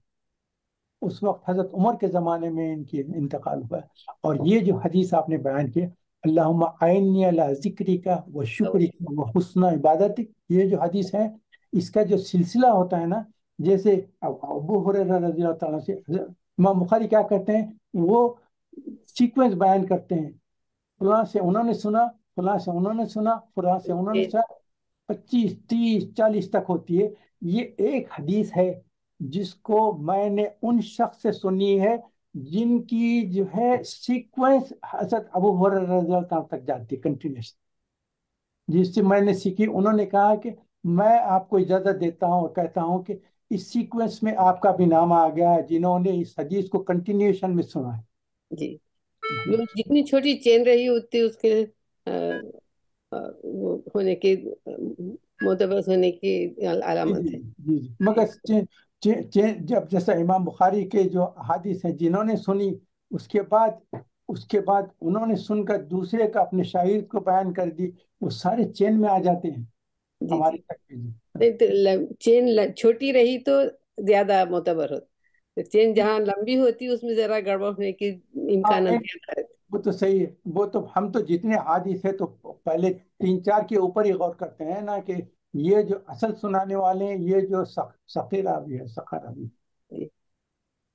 اس وقت حضرت عمر کے زمانے میں ان کی انتقال ہوا ہے۔ اور یہ جو حدیث آپ نے بیان کی اللہم اعنی علی ذکری کا و شکری کا و حسن عبادتی، یہ جو حدیث ہے اس کا جو سلسلہ ہوتا ہے نا، جیسے ابو ہریرہ رضی اللہ تعالیٰ سے امام بخاری کیا کرتے ہیں، وہ سیکوینس بیان کرتے ہیں، فلاں سے انہوں نے سنا، فلاں سے انہوں نے سنا، فلاں سے انہوں نے سنا، 25 30 40 تک ہوتی ہے۔ یہ ایک حدیث ہے جس کو میں نے ان شخص سے سنی ہے جن کی جو ہے سیکوینس حضرت ابو ہریرہ رضی اللہ عنہ تک جاتی ہے کنٹینیوس، جس سے میں نے سیکھی۔ انہوں نے کہا کہ میں آپ کو اجازت دیتا ہوں اور کہتا ہوں کہ اس سیکوینس میں آپ کا بھی نام آ گیا ہے جنہوں نے اس حدیث کو کنٹینیوشن میں سنا جی، ہے۔ وہ جتنی چھوٹی چین رہی ہوتی اس کے وہ ہونے کی معتبر ہونے کی جی جی علامت ہے۔ جی جی، مگر جب جیسا امام بخاری کے جو حدیث ہیں جنہوں نے سنی، اس کے بعد انہوں نے سن کر دوسرے کا اپنے شاگرد کو بیان کر دی، وہ سارے چین میں آ جاتے ہیں جی ہمارے جی، تک بھی۔ نہیں تو چین چھوٹی رہی تو زیادہ معتبر ہوتی، چین جہاں لمبی ہوتی اس میں ذرا گڑبڑ ہونے کی ہاں امکانات نہیں، زیادہ رہتے۔ وہ تو صحیح ہے، وہ تو ہم تو جتنے حدیث ہے تو پہلے 3 4 کے اوپر ہی غور کرتے ہیں نا کہ یہ جو اصل سنانے والے ہیں یہ جو سقیر راوی ہے، سقر راوی۔ جی۔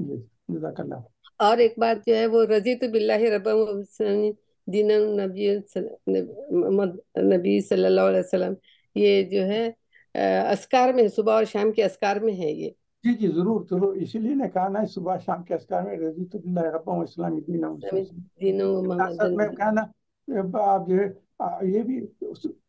جی، جزاک اللہ۔ اور ایک بات جو ہے وہ رضیت باللہ رب دین نبی نبی صلی اللہ علیہ وسلم، یہ جو ہے اذکار میں صبح اور شام کے اذکار میں ہے یہ۔ جی جی، ضرور ضرور، اسی لیے نے کہا نا صبح شام کے اذکار میں رضیت باللہ رب و اسلام دین دین محمد ساتھ میں کہا نا آپ جو ہے یہ بھی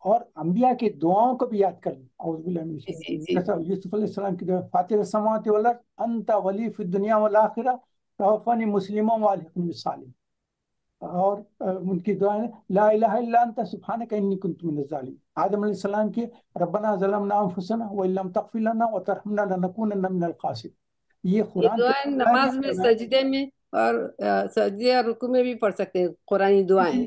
اور انبیاء کی دعاؤں کو بھی یاد کر لیں، اعوذ باللہ من جی الشیطان جی جیسا یوسف علیہ السلام کی دعا فاطر السماوات والارض انت ولی فی الدنیا والآخرہ توفنی مسلما والحقنی بالصالحین۔ اور ان کی دعا ہے لا الہ الا انت سبحانک انی کنت من الظالمین۔ آدم علیہ السلام کی ربنا ظلمنا انفسنا وان لم تغفر لنا وترحمنا لنکونن من الخاسرین۔ یہ یہ قرآن کے دعائیں اللہ نے نماز میں فرمایا سجدے میں اور سجدے اور رکوع میں بھی پڑھ سکتے ہیں، قرآنی دعائیں ہیں۔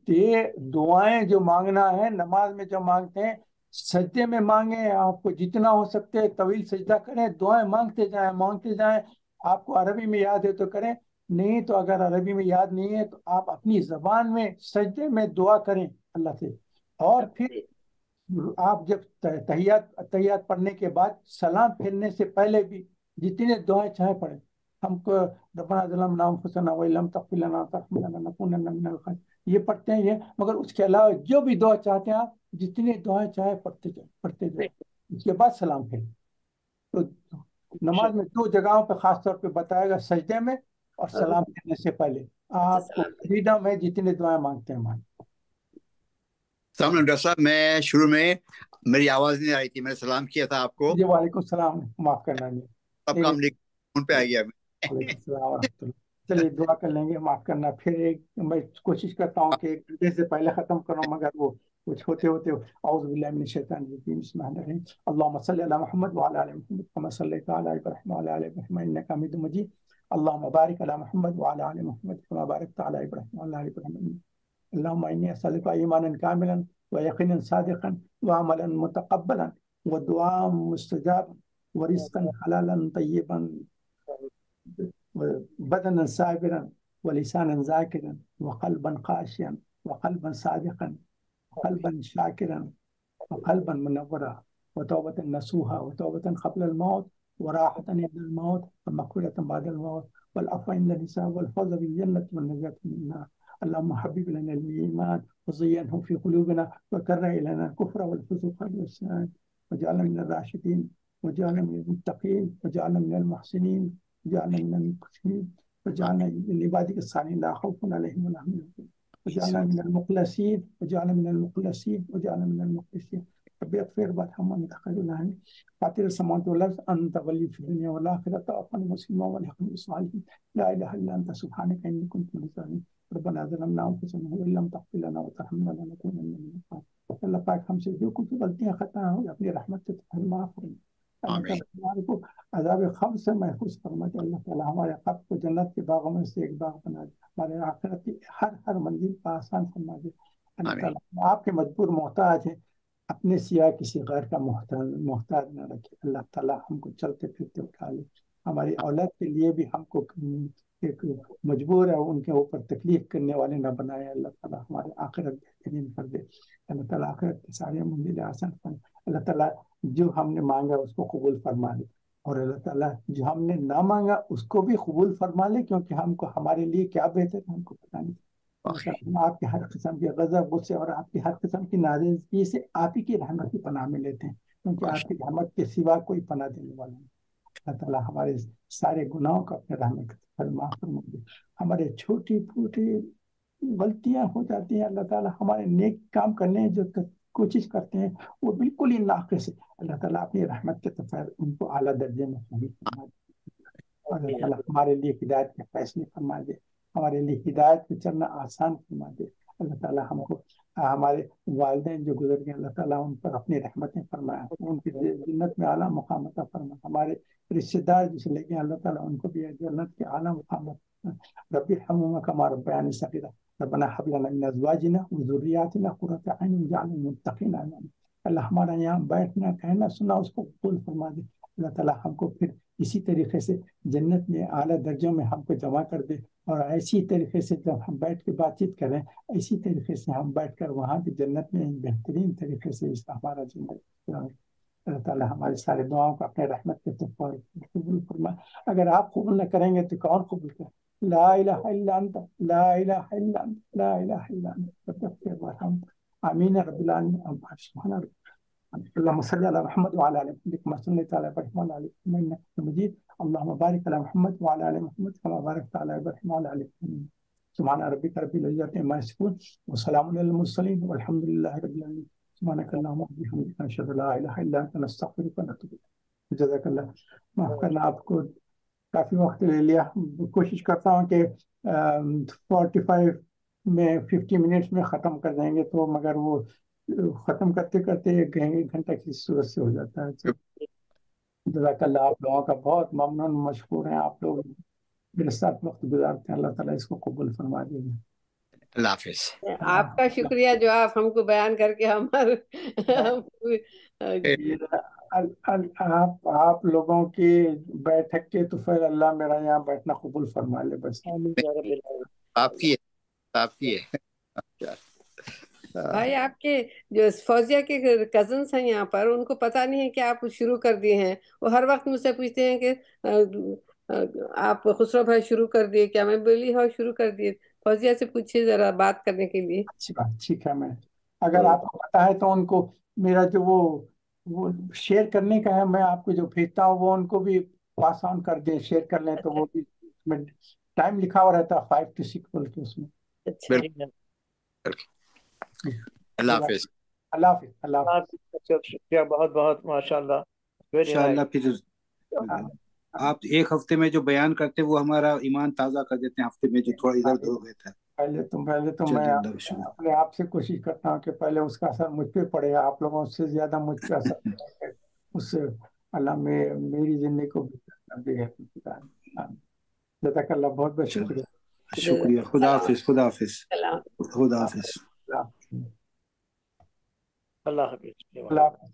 یہ دعائیں جو مانگنا ہے نماز میں جو مانگتے ہیں سجدے میں مانگیں، آپ کو جتنا ہو سکتے ہے طویل سجدہ کریں، دعائیں مانگتے جائیں مانگتے جائیں۔ آپ کو عربی میں یاد ہے تو کریں، نہیں تو اگر عربی میں یاد نہیں ہے تو آپ اپنی زبان میں سجدے میں دعا کریں اللہ سے۔ اور پھر آپ جب تحیات پڑھنے کے بعد سلام پھیرنے سے پہلے بھی جتنے دعائیں چاہے پڑھیں۔ ہم کو ربنا ظلمنا انفسنا وان لم تغفر لنا وترحمنا لنکونن من الخاسرین یہ پڑھتے ہیں یہ، مگر اس کے علاوہ جو بھی دعا چاہتے ہیں آپ جتنی دعائیں چاہے پڑھتے جائیں اس کے بعد سلام پھیریں۔ تو نماز میں 2 جگہوں پہ خاص طور پہ بتایا گا، سجدے میں اور اور سلام پھیرنے سے پہلے آپ کو سلام۔ فریڈم ہے جتنے دعائیں مانگتے ہیں مانگیں۔ السلام علیکم ڈاکٹر صاحب، میں شروع میں میری آواز نہیں آئی تھی، میں نے سلام کیا تھا آپ کو، جی وعلیکم السلام، معاف کرنا جی۔ سب ایک کام لکھ فون پہ آ گیا۔ وعلیکم السلام ورحمۃ اللہ۔ چلیے دعا کر لیں گے، معاف کرنا۔ پھر میں کوشش کرتا ہوں کہ 1 گھنٹے سے پہلے ختم کروں، مگر وہ کچھ ہوتے ہوتے اعوذ باللہ من الشیطان الرجیم، بسم اللہ الرحمن الرحیم، اللهم صل علی محمد وعلی آل محمد كما صليت على ابراہیم وعلى آل ابراہیم انك حمید مجید، اللهم بارک علی محمد وعلی آل محمد كما باركت على ابراہیم وعلى آل ابراہیم، اللهم انی اسألك ایمانا کاملا ویقینا صادقا وعملا متقبلا ودعاء مستجابا ورزقا حلالا طیبا بدنا صابرا ولسانا ذاكرا وقلبا خاشعا وقلبا صادقا وقلبا شاكرا وقلبا منورا وتوبة نصوحا وتوبة قبل الموت وراحة عند الموت ومغفرة بعد الموت والعفو عند الحساب والفوز بالجنة والنجاة من النار. اللهم حبب لنا الإيمان وزينه في قلوبنا وكره إلينا الكفر والفسوق والعصيان واجعلنا من الراشدين واجعلنا من المتقين واجعلنا من المحسنين واجعلنا من المقسمين واجعلنا من عبادك الصالحين لا خوف عليهم ولا هم يحزنون واجعلنا من المخلصين واجعلنا من المخلصين واجعلنا من المخلصين. رب اغفر وارحم وانت خير الراحمين. فاطر السماوات والارض انت ولي في الدنيا والاخره توفني مسلما والحقني بالصالحين. لا اله الا انت سبحانك اني كنت من الظالمين. ربنا ظلمنا انفسنا وان لم تغفر لنا وترحمنا لنكونن من الخاسرين. اللہ پاک ہم سے جو کچھ غلطیاں خطا ہو اپنی رحمت سے معاف فرما. اللہ آمین تعالیٰ ہمارے کو عذاب قبر سے محفوظ فرما دے. اللہ تعالیٰ ہمارے قبر کو جنت کے باغوں میں سے ایک باغ بنا دے. ہمارے آخرت کی ہر منزل کو آسان فرما دے. اللہ آمین تعالیٰ ہم آپ کے مجبور محتاج ہیں. اپنے سوا کسی غیر کا محتاج نہ رکھے. اللہ تعالیٰ ہم کو چلتے پھرتے اٹھا لے. ہماری اولاد کے لیے بھی ہم کو ایک مجبور ہے ان کے اوپر تکلیف کرنے والے نہ بنائے. اللہ تعالیٰ ہمارے آخرت بہترین کر دے. اللہ تعالیٰ آخرت کے سارے منزل آسان فرما. اللہ تعالیٰ جو ہم نے مانگا اس کو قبول فرما لے اور اللہ تعالیٰ جو ہم نے نہ مانگا اس کو بھی قبول فرما لے کیونکہ ہم کو ہمارے لیے کیا بہتر ہے ہم کو پتہ نہیں. اللہ تعالیٰ ہم آپ کے ہر قسم کے غضب غصے اور آپ کی ہر قسم کی ناراضگی سے آپ ہی کی رحمت کی پناہ میں لیتے ہیں کیونکہ آپ کی رحمت کے سوا کوئی پناہ دینے والا نہیں. اللہ تعالیٰ ہمارے سارے گناہوں کو اپنے رحمت سے معاف فرما دے. ہمارے چھوٹی پھوٹی غلطیاں ہو جاتی ہیں اللہ تعالیٰ ہمارے نیک کام کرنے جو کوشش کرتے ہیں وہ بالکل ہی ناقص ہے. اللہ تعالیٰ اپنی رحمت کے تفیر ان کو اعلیٰ درجے میں صحیح فرما دے. اور اللہ تعالیٰ ہمارے لیے ہدایت کے فیصلے فرما دے. ہمارے لیے ہدایت پہ چلنا آسان فرما دے. اللہ تعالیٰ ہم کو ہمارے والدین جو گزر گئے اللہ تعالیٰ ان پر اپنی رحمتیں فرمائے. ان کی جنت میں اعلیٰ مقام عطا فرما. ہمارے رشتے دار جسے لے گئے اللہ تعالیٰ ان کو بھی جنت کے اعلیٰ مقام عطا. رب ارحمہما کما ربیانی صغیرا. ربنا هب لنا من ازواجنا وذریاتنا قرۃ اعین واجعلنا للمتقین اماما. اللہ ہمارا یہاں بیٹھنا کہنا سنا اس کو قبول فرما دے. اللہ تعالیٰ ہم کو پھر اسی طریقے سے جنت میں اعلیٰ درجوں میں ہم کو جمع کر دے اور ایسی طریقے سے جب ہم بیٹھ کے بات چیت کریں اسی طریقے سے ہم بیٹھ کر وہاں کی جنت میں بہترین طریقے سے اس ہمارا زندگی. اللہ تعالیٰ ہمارے سارے دعاؤں کو اپنے رحمت کے طور پر قبول فرما. اگر آپ قبول نہ کریں گے تو کون قبول کرے؟ لا الہ الا انت لا الہ الا انت لا الہ الا انت فاغفر وارحم. آمین رب العالمین. سبحان رب. اللهم صل على محمد وعلى ال محمد كما صليت على ابراهيم وعلى ال ابراهيم انك حميد مجيد. اللهم بارك على محمد وعلى ال محمد كما باركت على ابراهيم وعلى ال ابراهيم. سبحان ربك رب العزة عما يصفون وسلام على المرسلين والحمد لله رب العالمين. سبحانك اللهم وبحمدك نشهد لا اله الا انت نستغفرك ونتوب اليك. جزاک اللہ. معاف کرنا آپ کو کافی وقت لے لیا. کوشش کرتا ہوں کہ 45 میں 50 منٹس میں ختم کر دیں گے تو مگر وہ ختم کرتے کرتے ایک گھنٹہ کی صورت سے ہو جاتا ہے. جزاک اللہ. آپ لوگوں کا بہت ممنون مشکور ہیں. آپ لوگ میرے ساتھ وقت گزارتے ہیں. اللہ تعالیٰ اس کو قبول فرما دے گا. اللہ حافظ. آپ کا شکریہ جو آپ ہم کو بیان کر کے ہمارے آپ لوگوں کی بیٹھک کے تو پھر اللہ میرا یہاں بیٹھنا قبول فرما لے بس. آپ کی ہے آپ کی ہے. بھائی آپ کے جو فوزیہ کے کزنس ہیں یہاں پر ان کو پتہ نہیں ہے کہ آپ شروع کر دیے ہیں. وہ ہر وقت مجھ سے پوچھتے ہیں کہ آپ خسرو بھائی شروع کر دیے کیا. میں بولی ہاں شروع کر دیے. فوزیہ سے پوچھیے ذرا بات کرنے کے لیے. اچھی بات. ٹھیک ہے. میں اگر آپ کو پتا ہے تو ان کو میرا جو وہ شیئر کرنے کا ہے میں آپ کو جو بھیجتا ہوں وہ ان کو بھی پاس آن کر دیں. شیئر کر لیں تو وہ بھی ٹائم لکھا ہوا رہتا ہے 5 to 6 بول کے اس میں. اللہ حافظ. اللہ حافظ. اللہ حافظ. شکریہ بہت بہت ماشاء اللہ. انشاءاللہ پھر آپ ایک ہفتے میں جو بیان کرتے وہ ہمارا ایمان تازہ کر دیتے ہیں. ہفتے میں جو تھوڑا ادھر ادھر ہو گیا تھا. پہلے تو میں اپنے آپ سے کوشش کرتا ہوں کہ پہلے اس کا اثر مجھ پہ پڑے. آپ لوگوں سے زیادہ مجھ پہ اثر پڑے. اس سے اللہ میری زندگی کو جزاک اللہ. بہت بہت شکریہ. شکریہ. خدا حافظ. خدا حافظ. خدا حافظ. اللہ حافظ. اللہ حافظ.